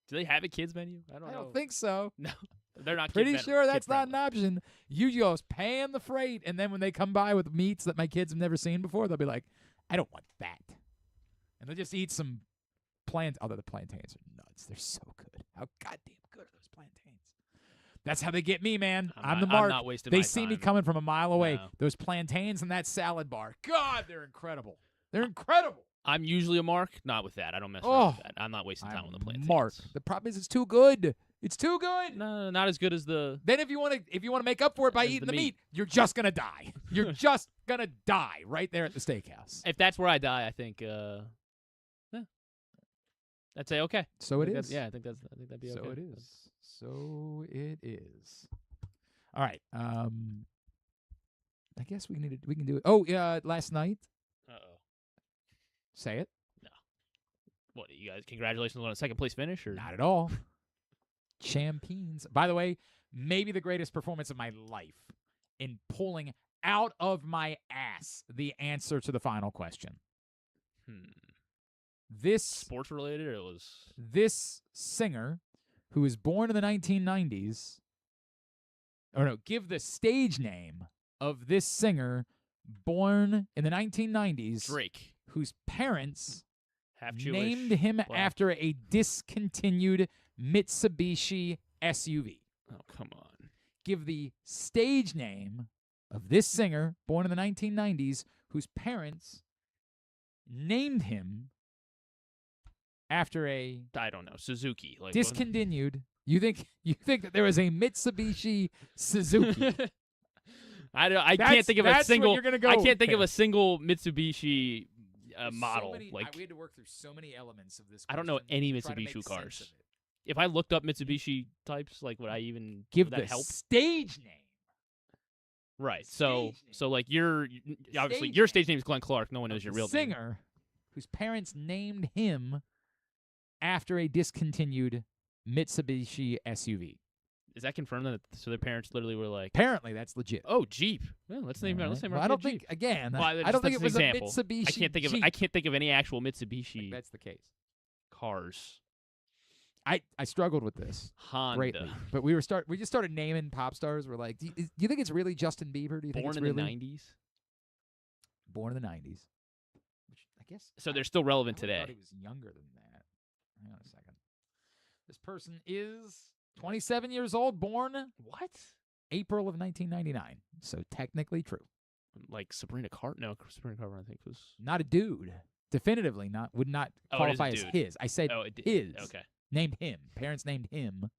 Do they have a kids menu? I don't think so. No, they're not. Pretty sure that's not an option. You just paying the freight, and then when they come by with meats that my kids have never seen before, they'll be like, "I don't want that," and they'll just eat some plantains. Although the plantains are nuts, they're so good. How goddamn good are those plantains? That's how they get me, man. I'm the mark. I'm not wasting they my see time. me coming from a mile away. No. Those plantains and that salad bar. God, they're incredible. They're incredible. I'm usually a mark. Not with that. I don't mess around with that. I'm not wasting time on the plantains. Mark. The problem is it's too good. It's too good. No, not as good as the. Then if you want to make up for it by eating the meat, you're just gonna die. You're just gonna die right there at the steakhouse. If that's where I die, I think. I'd say okay. So it is. Yeah, I think that'd be okay. So it is. So it is. All right. I guess we can do it. Oh, yeah. Last night. Uh-oh. Say it. No. What, you guys? Congratulations on a second place finish, or not at all? Champions. By the way, maybe the greatest performance of my life in pulling out of my ass the answer to the final question. This sports related, or it was this singer who was born in the 1990s. Or no, give the stage name of this singer born in the 1990s. Drake. Whose parents half Jewish, named him after a discontinued Mitsubishi SUV. Oh, come on. Give the stage name of this singer born in the 1990s whose parents named him after a I don't know, Suzuki. Like discontinued. You think that there was a Mitsubishi Suzuki? I can't think of a single. I can't think of with. a single Mitsubishi There's model. So many, like we had to work through so many elements of this. I don't know question any to try to make Mitsubishi sense cars. of it. If I looked up Mitsubishi types, like would I even Give would that the help? stage name. Right. Stage So like obviously stage your stage name is Glenn Clark. No one knows your real name. Singer, whose parents named him after a discontinued Mitsubishi SUV. Is that confirmed that so their parents literally were like? Apparently, that's legit. Oh, Jeep. Well, let's name. All Let's right. name. Well, our I don't kid think Jeep. again. Well, I don't think just it was an example. a Mitsubishi. I can't think of any actual Mitsubishi That's the case. cars. I struggled with this Honda. greatly, but we just started naming pop stars. We're like, do you think it's really Justin Bieber? Do you think Born it's in really the 90s. Born in the 90s? Which I guess. So they're still relevant I today. thought he was younger than that. Hang on a second. This person is 27 years old, born What? April of 1999. So technically true. Like Sabrina Carpenter? No, Sabrina Carpenter I think was. Not a dude. Definitively would not Oh, it is a qualify as dude. his. I said Oh, it did. his. Okay. Named him. Parents named him.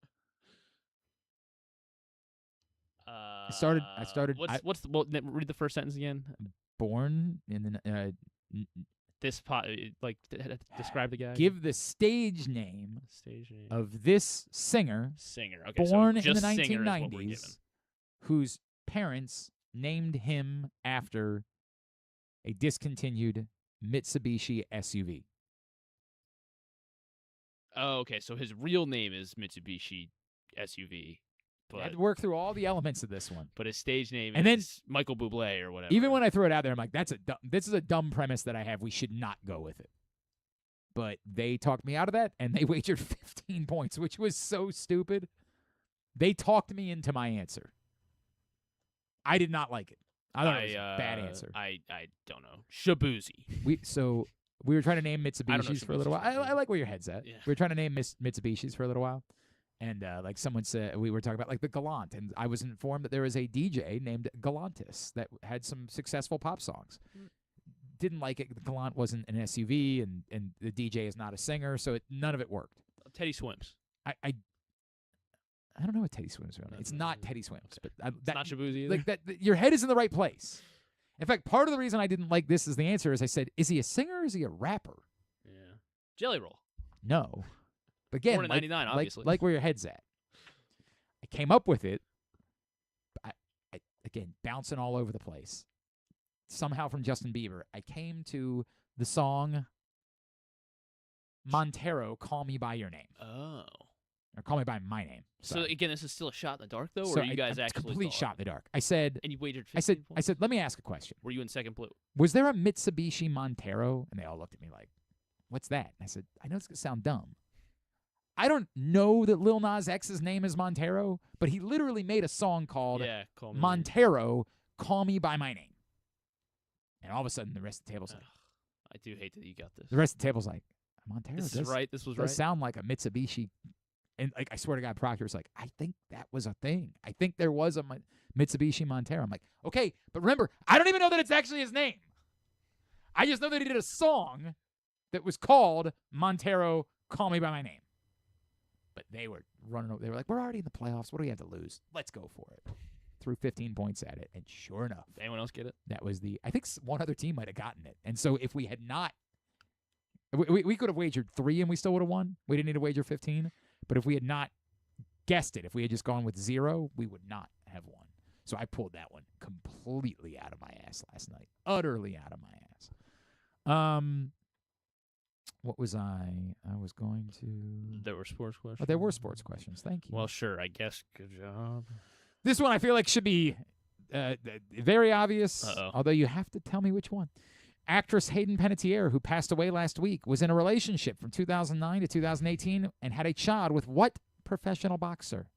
I started. Read the first sentence again. Born in the. Describe the guy. Give the stage name of this singer. Okay, born so in the just singer is what we're 1990s, given. whose parents named him after a discontinued Mitsubishi SUV. Oh, okay. So his real name is Mitsubishi SUV, I had but to work through all the elements of this one. his stage name And then- is Michael Bublé or whatever. Even when I throw it out there, I'm like, this is a dumb premise that I have. We should not go with it. But they talked me out of that, and they wagered 15 points, which was so stupid. They talked me into my answer. I did not like it. I thought it was a bad answer. I don't know. Shabuzi. We were trying to name don't know Mitsubishis for a little while. Mitsubishis. I like where your head's at. Yeah. We were trying to name Mitsubishis for a little while. And like someone said, we were talking about like the Galant. And I was informed that there was a DJ named Galantis that had some successful pop songs. Didn't like it. The Galant wasn't an SUV, and the DJ is not a singer, so none of it worked. Teddy Swims. I don't know what Teddy Swims is. It's not Teddy Swims, but It's not Shabuzi either. like that. Your head is in the right place. In fact, part of the reason I didn't like this as the answer is I said, is he a singer or is he a rapper? Yeah. Jelly Roll. No. But again, Born in 99, obviously. like where your head's at. I came up with it. I again, bouncing all over the place. Somehow from Justin Bieber, I came to the song Montero, Call Me By Your Name. Oh. Or Call Me By My Name. So Sorry. again, this is still a shot in the dark, though, So or you guys a actually complete thought? shot in the dark. I said, And you wagered 15 I points? said, let me ask a question. Were you in second blue? Was there a Mitsubishi Montero? And they all looked at me like, what's that? And I said, I know it's going to sound dumb. I don't know that Lil Nas X's name is Montero, but he literally made a song called Call Me. Montero, Call Me By My Name. And all of a sudden, the rest of the table's like, I do hate that you got this. the rest of the table's like, Montero This is right. This was does right. sound like a Mitsubishi. And like, I swear to God, Proctor was like, I think that was a thing. I think there was a Mitsubishi Montero. I'm like, okay, but remember, I don't even know that it's actually his name. I just know that he did a song that was called Montero, Call Me By My Name. But they were running over. They were like, we're already in the playoffs. What do we have to lose? Let's go for it. Threw 15 points at it. And sure enough. Did anyone else get it? That was I think one other team might have gotten it. And so if we had not, we could have wagered 3 and we still would have won. We didn't need to wager 15. But if we had not guessed it, if we had just gone with 0, we would not have won. So I pulled that one completely out of my ass last night. Utterly out of my ass. What was I? I was going to... There were sports questions? Oh, there were sports questions. Thank you. Well, sure, I guess. Good job. This one I feel like should be very obvious, Uh-oh. although you have to tell me which one. Actress Hayden Panettiere, who passed away last week, was in a relationship from 2009 to 2018 and had a child with what professional boxer?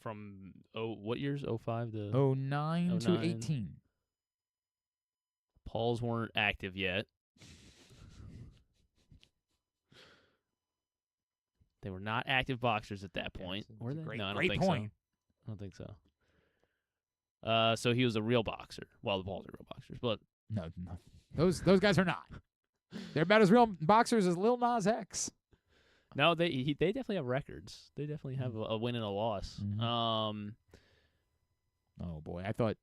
From, what years? 05 to... 09 to 18. Pauls weren't active yet. They were not active boxers at that point. Were they? No, I don't think so. I don't think so. So he was a real boxer. Well, the Pauls are real boxers, but No. Those guys are not. They're about as real boxers as Lil Nas X. No, they definitely have records. They definitely have a win and a loss. Mm-hmm. Oh boy, I thought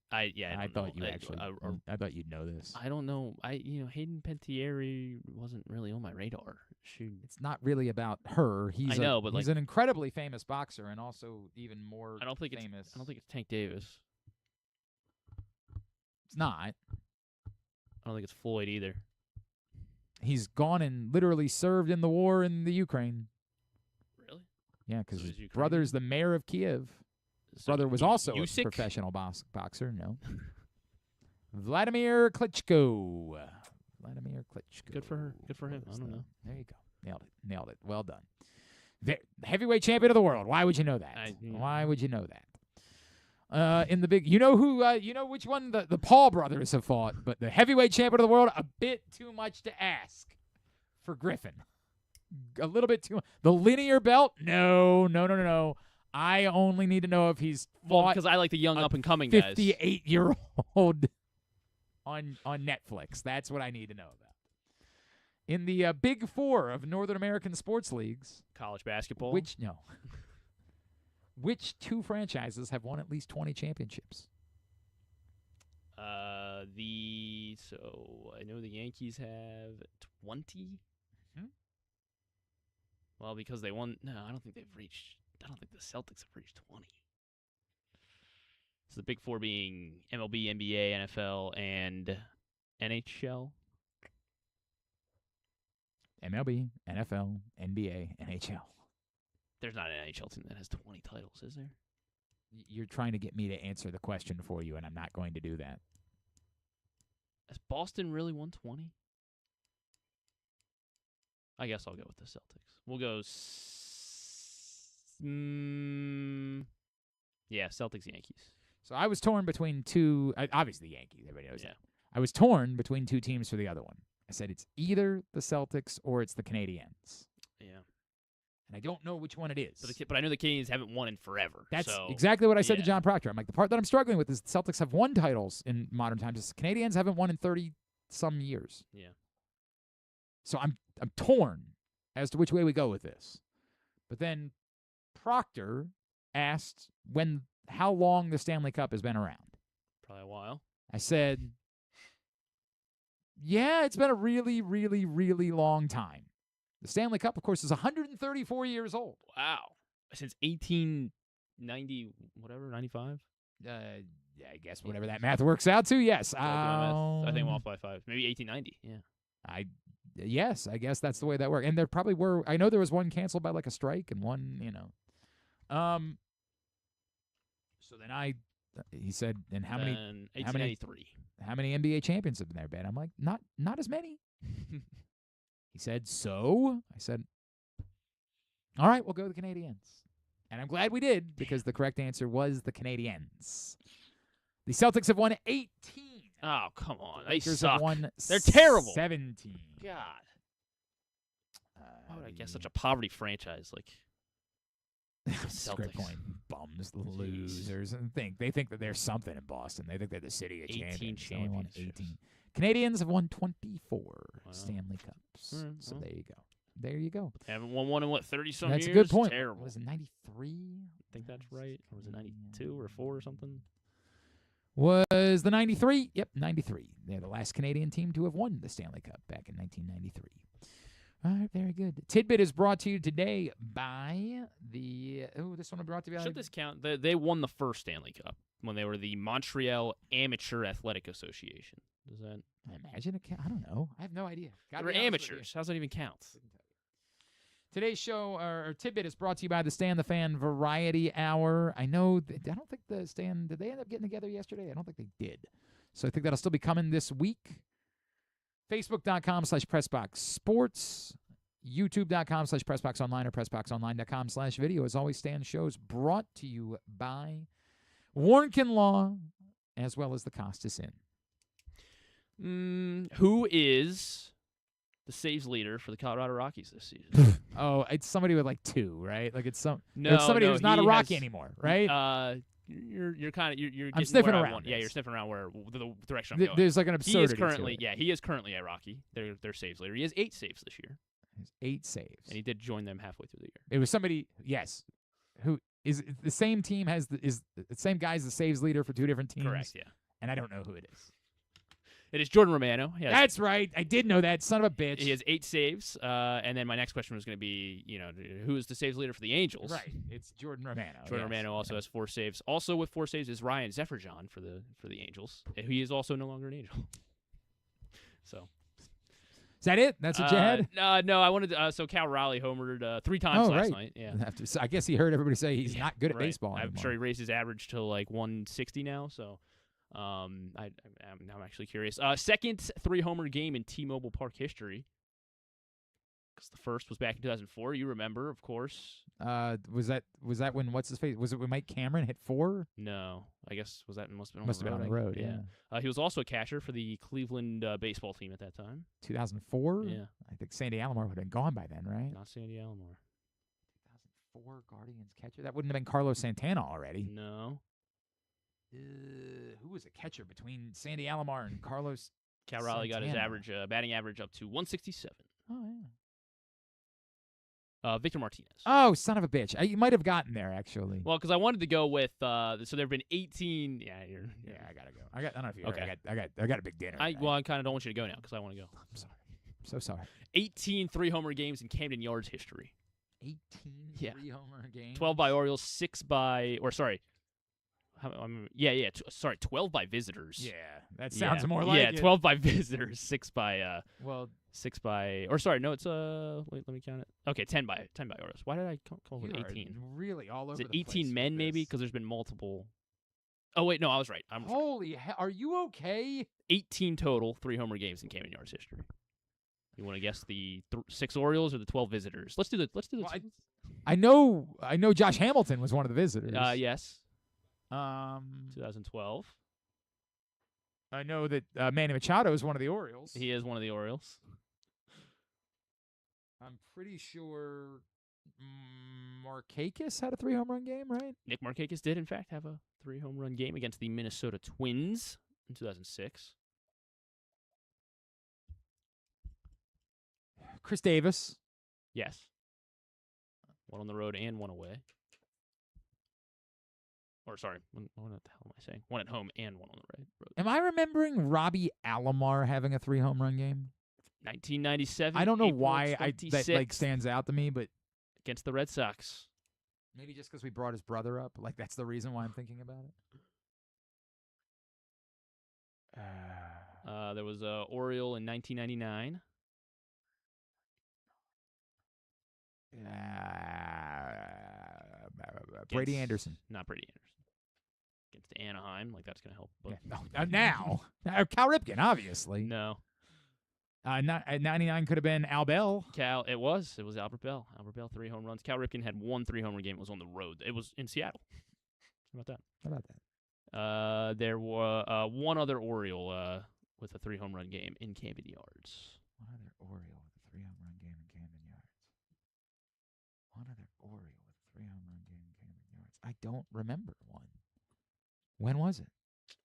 you'd know this. I don't know. Hayden Panettiere wasn't really on my radar. Shoot. It's not really about her. He's an incredibly famous boxer and also even more famous. I don't think it's Tank Davis. It's not. I don't think it's Floyd either. He's gone and literally served in the war in the Ukraine. Really? Yeah, because his brother's the mayor of Kiev. His brother was also a professional boxer. No. Vladimir Klitschko. Good for her. Good for him. I don't know. There you go. Nailed it. Well done. Heavyweight champion of the world. Why would you know that? Why would you know that? In the big, you know which one the Paul brothers have fought, but the heavyweight champion of the world, a bit too much to ask for Griffin. A little bit too much. The linear belt? No. I only need to know if he's fought because I like the young up and coming guys. 58-year-old on Netflix. That's what I need to know about. In the Big Four of Northern American sports leagues, college basketball. Which two franchises have won at least 20 championships? So I know the Yankees have 20. Hmm? Well, because they won. No, I don't think the Celtics have reached 20. So the Big Four being MLB, NBA, NFL, and NHL. MLB, NFL, NBA, NHL. There's not an NHL team that has 20 titles, is there? You're trying to get me to answer the question for you, and I'm not going to do that. Has Boston really won 20? I guess I'll go with the Celtics. We'll go... Celtics, Yankees. So I was torn between two... obviously, the Yankees. Everybody knows that. I was torn between two teams for the other one. I said it's either the Celtics or it's the Canadiens. Yeah. And I don't know which one it is. But I know the Canadiens haven't won in forever. That's exactly what I said to John Proctor. I'm like, the part that I'm struggling with is the Celtics have won titles in modern times. The Canadiens haven't won in 30-some years. Yeah. So I'm torn as to which way we go with this. But then Proctor asked how long the Stanley Cup has been around. Probably a while. I said, yeah, it's been a really, really, really long time. The Stanley Cup, of course, is 134 years old. Wow. Since 1890, whatever, 95? Yeah, I guess whatever that math works out to, yes. I think I'm off by 5. Maybe 1890, yeah. Yes, I guess that's the way that worked. And there probably were, I know there was one canceled by like a strike and one, So then he said, and how many? 1893. How many NBA champions have been there, Ben? I'm like, not as many. He said, so? I said, all right, we'll go with the Canadiens. And I'm glad we did because the correct answer was the Canadiens. The Celtics have won 18. Oh, come on. The Lakers have won They're terrible. 17. God. Why would I guess such a poverty franchise like Great point. Bums, losers, and they think that there's something in Boston. They think they're the city of champions. They only won 18. Canadians have won 24 Stanley Cups. Right, so there you go. Haven't won one in 30-some years. That's a good point. Terrible. Was it 93? I think that's right. Or was it 92 or 4 or something? Was the 93? Yep, 93. They're the last Canadian team to have won the Stanley Cup back in 1993. All right, very good. Tidbit is brought to you today by this one brought to you by... Should this count? They won the first Stanley Cup when they were the Montreal Amateur Athletic Association. Does that... I imagine it count. I don't know. I have no idea. They were amateurs. How does that even count? Today's show, or Tidbit, is brought to you by the Stan the Fan Variety Hour. I don't think the Stan... Did they end up getting together yesterday? I don't think they did. So I think that'll still be coming this week. Facebook.com/PressBoxSports, YouTube.com/PressBoxOnline, or PressBoxOnline.com/video. As always, Stan shows brought to you by Warnkin Law, as well as the Costas Inn. Who is the saves leader for the Colorado Rockies this season? Oh, it's somebody with like 2, right? Like it's somebody who's not a Rocky anymore, right? getting sniffing where I around want. Yeah, this. you're sniffing around where the direction I'm going. There's like an absurdity He is currently, to it. he is currently a Rocky. Their saves leader. He has 8 saves this year. He has 8 saves. And he did join them halfway through the year. It was somebody, yes, who is the same team is the same guy's the saves leader for 2 different teams. Correct, yeah. And I don't know who it is. It is Jordan Romano. That's right. I did know that. Son of a bitch. He has 8 saves. And then my next question was going to be, who is the saves leader for the Angels? Right. It's Jordan Romano. Jordan Romano also has 4 saves. Also with 4 saves is Ryan Zefferjon for the Angels. He is also no longer an Angel. So. Is that it? That's what you had? No, I wanted to, so Cal Raleigh homered 3 times last night. Yeah. I guess he heard everybody say he's not good at right. baseball I'm anymore. sure he raised his average to like 160 now. So. I'm actually curious. Second 3-homer game in T-Mobile Park history. Because the first was back in 2004. You remember, of course. Was that when what's his face? Was it when Mike Cameron hit 4? No, I guess must have been on the road. Yeah. He was also a catcher for the Cleveland baseball team at that time. 2004. Yeah. I think Sandy Alomar would have been gone by then, right? Not Sandy Alomar. 2004 Guardians catcher. That wouldn't have been Carlos Santana already. No. Who was a catcher between Sandy Alomar and Carlos? Cal Raleigh got his Santana? batting average up to 167. Oh yeah. Victor Martinez. Oh, son of a bitch! You might have gotten there actually. Well, because I wanted to go with so there have been 18. Yeah, I gotta go. I don't know if you okay. Heard. I got a big dinner. I kind of don't want you to go now because I want to go. I'm sorry. I'm so sorry. 18 3-homer games in Camden Yards history. 18 3-homer games. 12 by Orioles, 6 by 12 by visitors. Yeah, that sounds more like it. 12 by visitors, 6 by it's wait, let me count it. Okay, 10 by Orioles. Why did I come up with 18? Really all over Is it the 18 place men maybe because there's been multiple. Oh wait, no, I was right. Holy hell, are you okay? 18 total 3-homer games in Camden Yards history. You want to guess the 6 Orioles or the 12 visitors? Let's do the. Well, I know Josh Hamilton was one of the visitors. Yes. 2012. I know that Manny Machado is one of the Orioles. He is one of the Orioles. I'm pretty sure Markakis had a 3-home run game, right? Nick Markakis did, in fact, have a 3-home run game against the Minnesota Twins in 2006. Chris Davis. Yes. One on the road and one away. Or sorry, what the hell am I saying? One at home and one on the road. Am I remembering Robbie Alomar having a 3-home run game? 1997. I don't know April why 26th, that stands out to me, but against the Red Sox. Maybe just because we brought his brother up. Like that's the reason why I'm thinking about it. There was a Oriole in 1999. Brady Anderson. Not Brady Anderson. Against Anaheim, like that's gonna help. But Now Cal Ripken, obviously. No. 99 could have been Al Bell. It was Albert Bell. Albert Bell 3 home runs. Cal Ripken had 1 3-homer game. It was on the road. It was in Seattle. How about that? There was one other Oriole with a 3-home run game in Camden Yards. One other Oriole with a 3-home run game in Camden Yards. One other Oriole with a 3-home run game in Camden Yards. I don't remember one. When was it?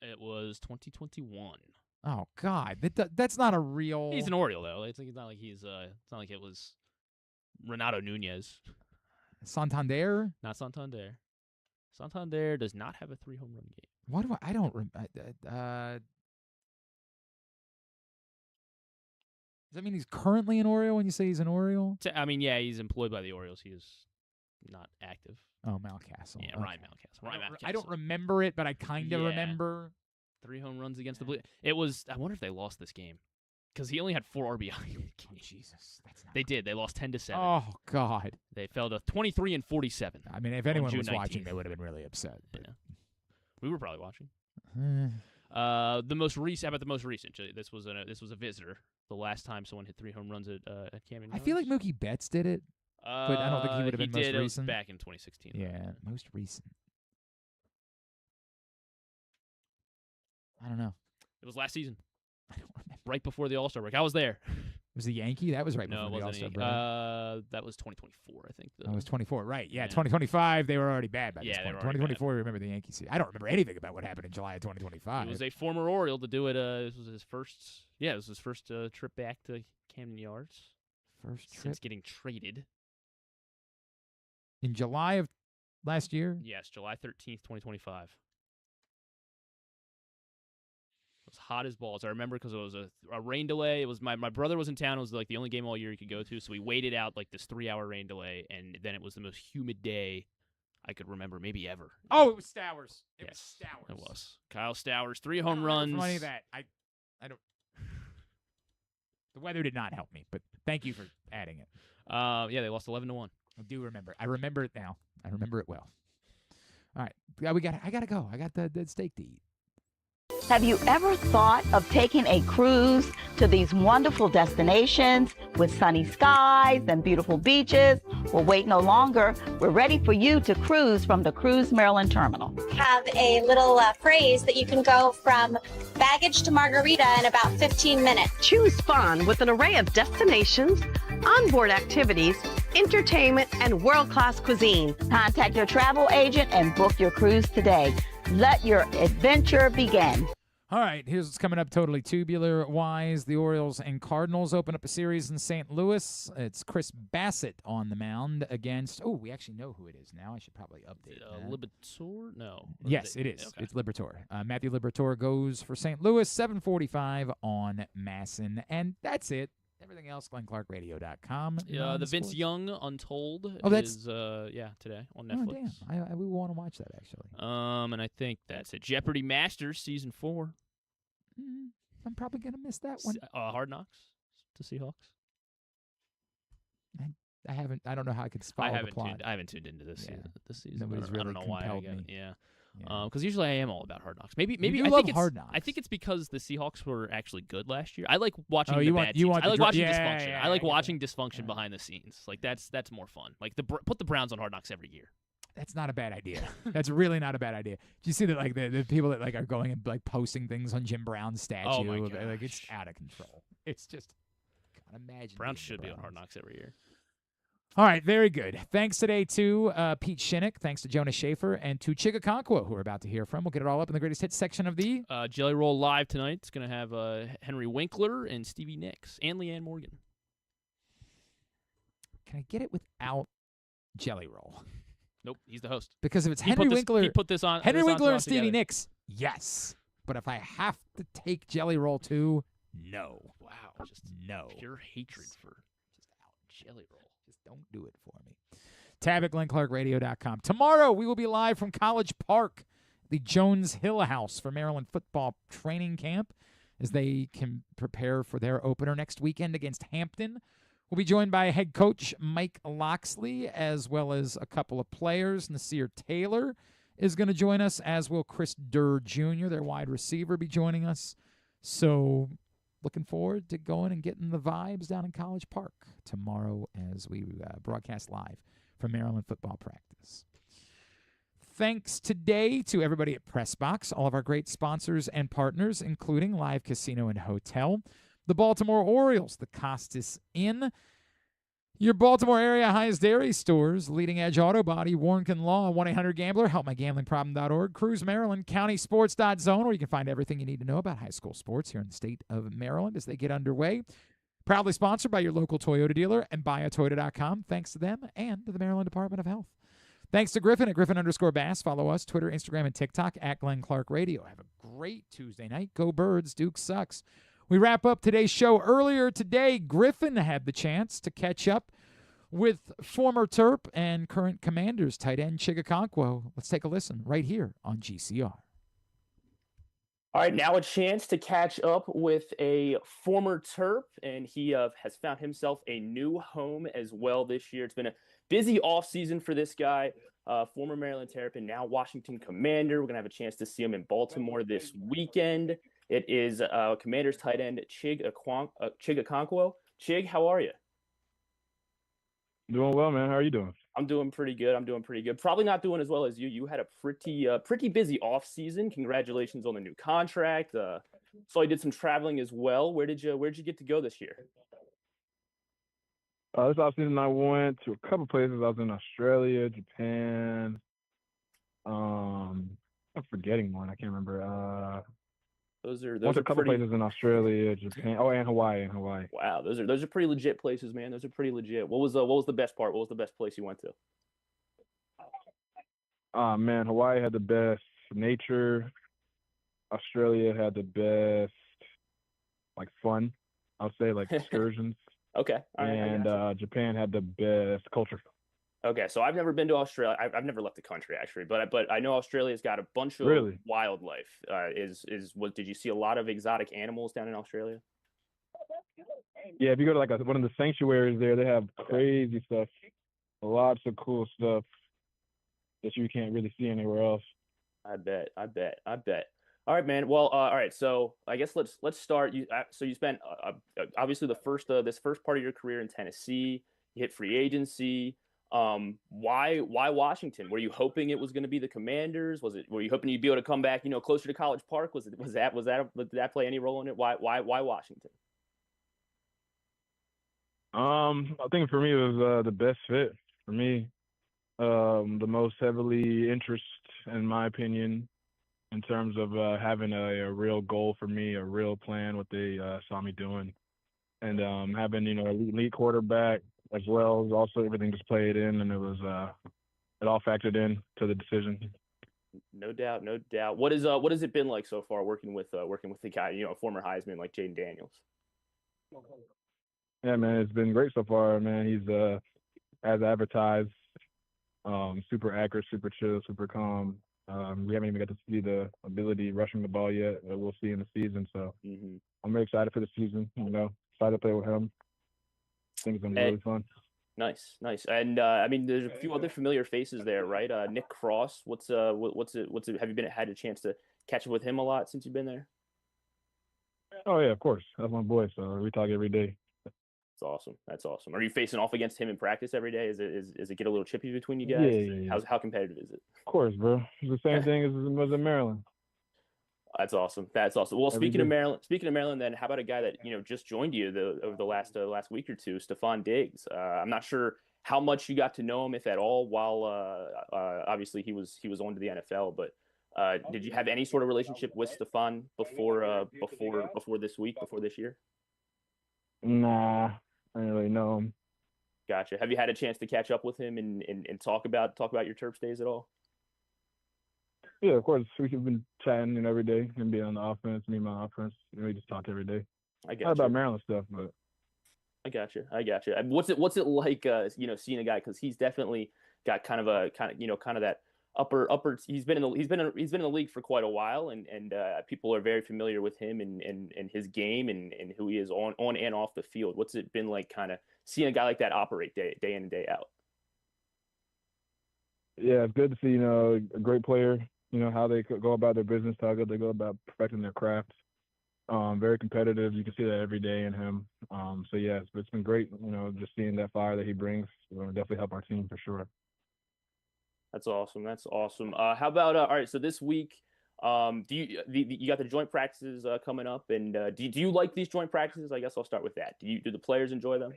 It was 2021. Oh God, that's not a real. He's an Oriole though. It's not like he's. It's not like it was Renato Nunez. Santander. Not Santander. Santander does not have a 3-home run game. What do I don't remember. Does that mean he's currently an Oriole when you say he's an Oriole? I mean, yeah, he's employed by the Orioles. He is not active. Oh, Mountcastle. Yeah, okay. Ryan Mountcastle. I don't remember it, but I kind of remember. 3 home runs against the Blue. It was. I wonder if they lost this game because he only had 4 RBI. Oh, Jesus, that's not. They did. They lost 10-7. Oh God. They fell to 23 and 47. I mean, if anyone was 19th. watching, they would have been really upset. Yeah. We were probably watching. The most recent. How about the most recent? This was a visitor. The last time someone hit 3 home runs at Camden Yards. I feel like Mookie Betts did it, but I don't think he would have been most did. recent. It was back in 2016. Yeah, most recent. I don't know. It was last season. I don't remember. Right before the All-Star break. I was there. Was the Yankee? That was right No, before it the wasn't All-Star break. that was 2024, I think. Oh, it was 24, right? Yeah, Yeah. 2025. They were already bad by this Yeah, they point. were already bad. 2024. Remember the Yankees? I don't remember anything about what happened in July of 2025. He was a former Oriole to do it. This was his first. Yeah, it was his first trip back to Camden Yards. First trip Since getting traded. in July of last year. Yes, July 13th, 2025. It was hot as balls. I remember because it was a rain delay. It was my brother was in town. It was like the only game all year you could go to, so we waited out like this 3-hour rain delay, and then it was the most humid day I could remember, maybe ever. Oh, it was Stowers. It was Stowers. It was Kyle Stowers, 3 home runs. Funny that I don't. The weather did not help me, but thank you for adding it. Yeah, they lost 11-1. I do remember. I remember it now. I remember it well. All right, I gotta go. I got the steak to eat. Have you ever thought of taking a cruise to these wonderful destinations with sunny skies and beautiful beaches? Well, wait no longer. We're ready for you to cruise from the Cruise Maryland Terminal. Have a little phrase that you can go from baggage to margarita in about 15 minutes. Choose fun with an array of destinations, onboard activities, entertainment, and world-class cuisine. Contact your travel agent and book your cruise today. Let your adventure begin. All right, here's what's coming up totally tubular-wise. The Orioles and Cardinals open up a series in St. Louis. It's Chris Bassett on the mound against... Oh, we actually know who it is now. I should probably update that. Liberatore? No. Yes, it is. Okay. It's Liberatore. Matthew Liberatore goes for St. Louis, 7:45 on Masson. And that's it. Everything else, GlennClarkRadio.com. The Vince Young Untold is today on Netflix. Oh, damn. We want to watch that, actually. And I think that's it. Jeopardy Masters Season 4. I'm probably going to miss that one. Hard Knocks to Seahawks. I don't know how I could follow the plot. I haven't tuned into this season. Nobody's really I don't know why. me. Yeah. Because usually I am all about Hard Knocks. Maybe you I love think it's Hard Knocks. I think it's because the Seahawks were actually good last year. I like watching you the want- bad you teams. want I the like dra- watching yeah, dysfunction. yeah, I like I get watching dysfunction behind the scenes. Like that's more fun. Like put the Browns on Hard Knocks every year. That's not a bad idea. That's really not a bad idea. Do you see that? Like the people that like are going and like posting things on Jim Brown's statue. Oh my Like it's gosh. out of control. It's just can't imagine. Browns being should the be on Browns. Hard Knocks every year. All right, very good. Thanks today to Pete Shinnick. Thanks to Jonas Shaffer and to Chig Okonkwo, who we're about to hear from. We'll get it all up in the greatest hits section of the Jelly Roll Live tonight. It's going to have Henry Winkler and Stevie Nicks and Leanne Morgan. Can I get it without Jelly Roll? Nope, he's the host. Because if it's He Henry put this- Winkler, he put this on. Henry this on Winkler and us Stevie together. Nicks, yes. But if I have to take Jelly Roll too, no. Wow, just no. Pure hatred for just out Jelly Roll. Just don't do it for me. Tab at GlennClarkRadio.com. Tomorrow we will be live from College Park, the Jones Hill House for Maryland football training camp, as they can prepare for their opener next weekend against Hampton. We'll be joined by head coach Mike Loxley, as well as a couple of players. Nasir Taylor is going to join us, as will Chris Durr Jr., their wide receiver, be joining us. So looking forward to going and getting the vibes down in College Park tomorrow as we broadcast live from Maryland football practice. Thanks today to everybody at PressBox, all of our great sponsors and partners, including Live Casino and Hotel, the Baltimore Orioles, the Costas Inn, your Baltimore area highest dairy stores, Leading Edge Auto Body, Warnken Law, 1-800-GAMBLER, HelpMyGamblingProblem.org, Cruise Maryland, CountySports.zone, where you can find everything you need to know about high school sports here in the state of Maryland as they get underway. Proudly sponsored by your local Toyota dealer and buyatoyota.com. Thanks to them and to the Maryland Department of Health. Thanks to Griffin at Griffin_Bass. Follow us, Twitter, Instagram, and TikTok at Glenn Clark Radio. Have a great Tuesday night. Go Birds. Duke sucks. We wrap up today's show. Earlier today, Griffin had the chance to catch up with former Terp and current Commanders tight end Chig Okonkwo. Let's take a listen right here on GCR. All right, now a chance to catch up with a former Terp, and he has found himself a new home as well this year. It's been a busy offseason for this guy, former Maryland Terrapin, now Washington Commander. We're going to have a chance to see him in Baltimore this weekend. It is Commanders tight end Chig Okonkwo. Chig, how are you? Doing well, man. How are you doing? I'm doing pretty good. Probably not doing as well as you. You had a pretty busy off season. Congratulations on the new contract. So I did some traveling as well. Where did you get to go this year? This offseason, I went to a couple places. I was in Australia, Japan. I'm forgetting one. I can't remember. Those Went to are a couple pretty. places in Australia, Japan. Oh, and Hawaii. Wow, those are pretty legit places, man. Those are pretty legit. What was the best part? What was the best place you went to? Man, Hawaii had the best nature. Australia had the best, like, fun. I'll say, like, excursions. Okay, all right, And Japan had the best culture. Okay, so I've never been to Australia. I've never left the country actually, but I know Australia's got a bunch of Really? wildlife. Did you see a lot of exotic animals down in Australia? Yeah, if you go to like one of the sanctuaries there, they have crazy stuff, lots of cool stuff that you can't really see anywhere else. I bet. All right, man. Well, all right. So I guess let's start. So you spent obviously this first part of your career in Tennessee. You hit free agency. Why Washington? Were you hoping it was going to be the Commanders? Were you hoping you'd be able to come back, closer to College Park? Did that play any role in it? Why Washington? I think for me it was the best fit for me. The most heavily interest, in my opinion, in terms of having a real goal for me, a real plan, what they saw me doing, and having elite quarterback as well as also everything just played in, and it all factored in to the decision. No doubt. What has it been like so far working with the guy, former Heisman like Jaden Daniels? Yeah, man, it's been great so far, man. He's as advertised, super accurate, super chill, super calm. We haven't even got to see the ability rushing the ball yet. We'll see in the season. So I'm very excited for the season. Excited to play with him. I think it's gonna be really fun. Nice. And I mean, there's a few other familiar faces there, right? Nick Cross. What's it? Have you had a chance to catch up with him a lot since you've been there? Oh yeah, of course. That's my boy. So we talk every day. That's awesome. Are you facing off against him in practice every day? Is it get a little chippy between you guys? Yeah. How competitive is it? Of course, bro. It's the same thing as it was in Maryland. That's awesome. Well, speaking of Maryland, then how about a guy that just joined you over the last week or two, Stephon Diggs? I'm not sure how much you got to know him, if at all, while obviously he was on to the NFL. But did you have any sort of relationship with Stephon before this year? Nah, I didn't really know him. Gotcha. Have you had a chance to catch up with him and talk about your Terps days at all? Yeah, of course. We've been chatting every day and being on the offense, me and my offense. We just talk every day. I got Not about Maryland stuff, but I got you. What's it like? Seeing a guy, because he's definitely got kind of that upper. He's been in the league for quite a while, and people are very familiar with him and his game and who he is on and off the field. What's it been like, kind of seeing a guy like that operate day in and day out? Yeah, it's good to see a great player. How they go about their business, how good they go about perfecting their craft. Very competitive. You can see that every day in him. So yeah, it's been great. Just seeing that fire that he brings. Will definitely help our team for sure. That's awesome. How about all right? So this week, you got the joint practices coming up, and do you like these joint practices? I guess I'll start with that. Do the players enjoy them?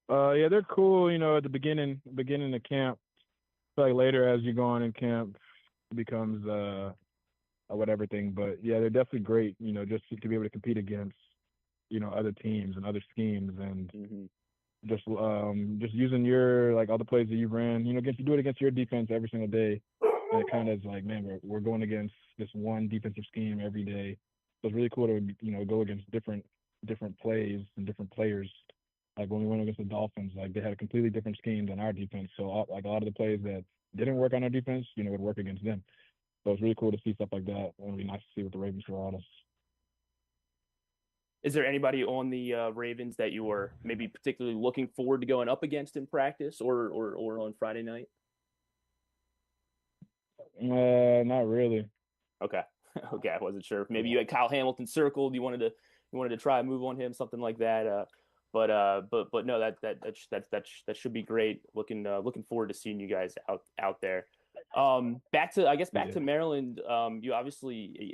Yeah, they're cool. At the beginning of camp. Like later as you go on in camp, it becomes a whatever thing. But yeah, they're definitely great. Just to be able to compete against other teams and other schemes, and just using your all the plays that you've ran. You do it against your defense every single day. And it kind of is like, man, we're going against this one defensive scheme every day. So it's really cool to go against different plays and different players. Like when we went against the Dolphins, they had a completely different scheme than our defense. So a lot of the plays that didn't work on our defense, would work against them. So it's really cool to see stuff like that. It would be nice to see what the Ravens throw at us. Is there anybody on the Ravens that you are maybe particularly looking forward to going up against in practice or on Friday night? Not really. Okay. I wasn't sure. Maybe you had Kyle Hamilton circled. You wanted to try a move on him, something like that. But no, that should be great. Looking forward to seeing you guys out there. Back to Maryland. You obviously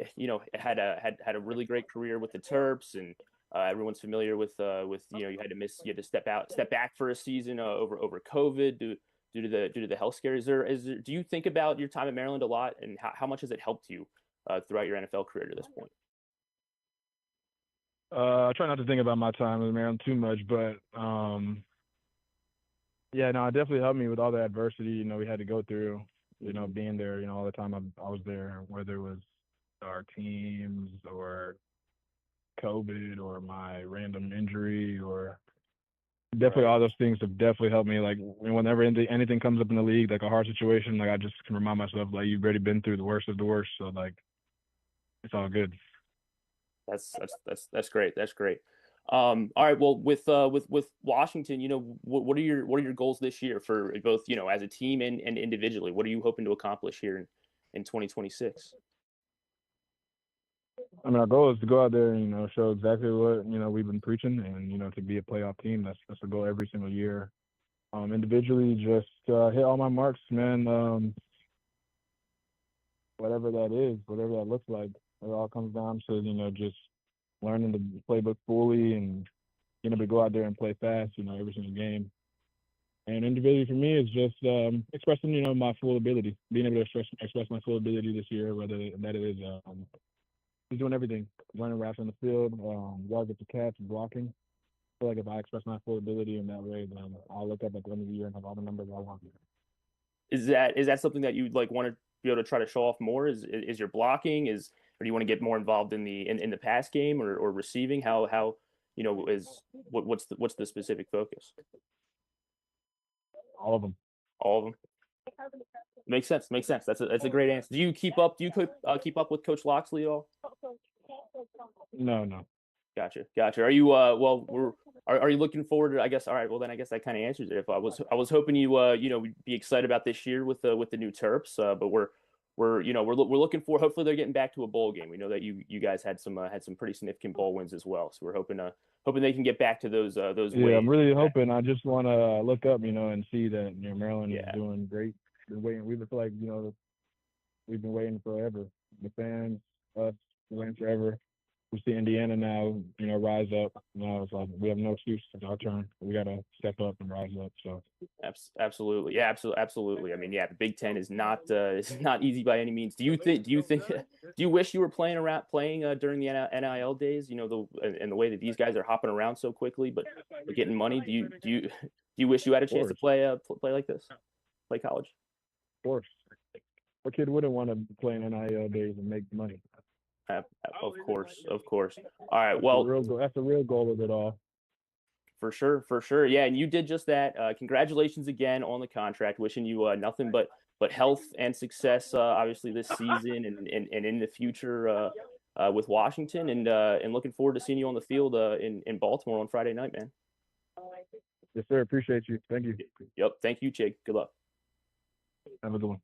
had a really great career with the Terps, and Everyone's familiar with you had to step back for a season over COVID due to the health scare. Do you think about your time at Maryland a lot, and how much has it helped you throughout your NFL career to this point? I try not to think about my time in Maryland too much, but yeah, no, it definitely helped me with all the adversity, we had to go through, being there, all the time I was there, whether it was our teams or COVID or my random injury, or definitely all those things have definitely helped me. Like whenever anything comes up in the league, like a hard situation, like I just can remind myself, like, you've already been through the worst of the worst, so like it's all good. That's great. That's great. All right. Well, with Washington, what are your goals this year for both, as a team and individually? What are you hoping to accomplish here in 2026? I mean, our goal is to go out there and show exactly what we've been preaching, and to be a playoff team. That's the goal every single year. Individually, just hit all my marks, man. Whatever that is, whatever that looks like, it all comes down to just learning the playbook fully and being able to go out there and play fast, every single game. And individually for me is just expressing, my full ability, being able to express my full ability this year, whether that is just doing everything, running routes on the field, yards at the catch, blocking. I feel like if I express my full ability in that way, then I'll look up at the end of the year and have all the numbers I want. Is that something that you'd want to be able to try to show off more? Is your blocking, or do you want to get more involved in the pass game or receiving? How what's the specific focus? All of them. All of them. Makes sense. That's a great answer. Do you keep up with Coach Loxley at all? No. Gotcha. Are you are you looking forward to, I guess, all right, well then I guess that kind of answers it. If I was hoping you would be excited about this year with the new Terps, but we're looking for, hopefully they're getting back to a bowl game. We know that you guys had some pretty significant bowl wins as well. So we're hoping they can get back to those Yeah, ways. I'm really hoping. I just want to look up, and see that Maryland is doing great. Been waiting. We feel like we've been waiting forever. The fans, us, waiting forever. We see Indiana now, rise up. Now it's like we have no excuse. It's our turn. We got to step up and rise up. So absolutely, yeah, absolutely. I mean, yeah, the Big Ten is not easy by any means. Do you wish you were playing during the NIL days? And the way that these guys are hopping around so quickly, but getting money. Do you wish you had a chance to play like this, play college? Of course, what kid wouldn't want to play in NIL days and make money? Of course. All right. Well, that's the real goal of it all. For sure. Yeah, and you did just that. Congratulations again on the contract. Wishing you nothing but health and success, obviously this season and in the future with Washington, and looking forward to seeing you on the field in Baltimore on Friday night, man. Yes, sir. Appreciate you. Thank you. Yep. Thank you, Chig. Good luck. Have a good one.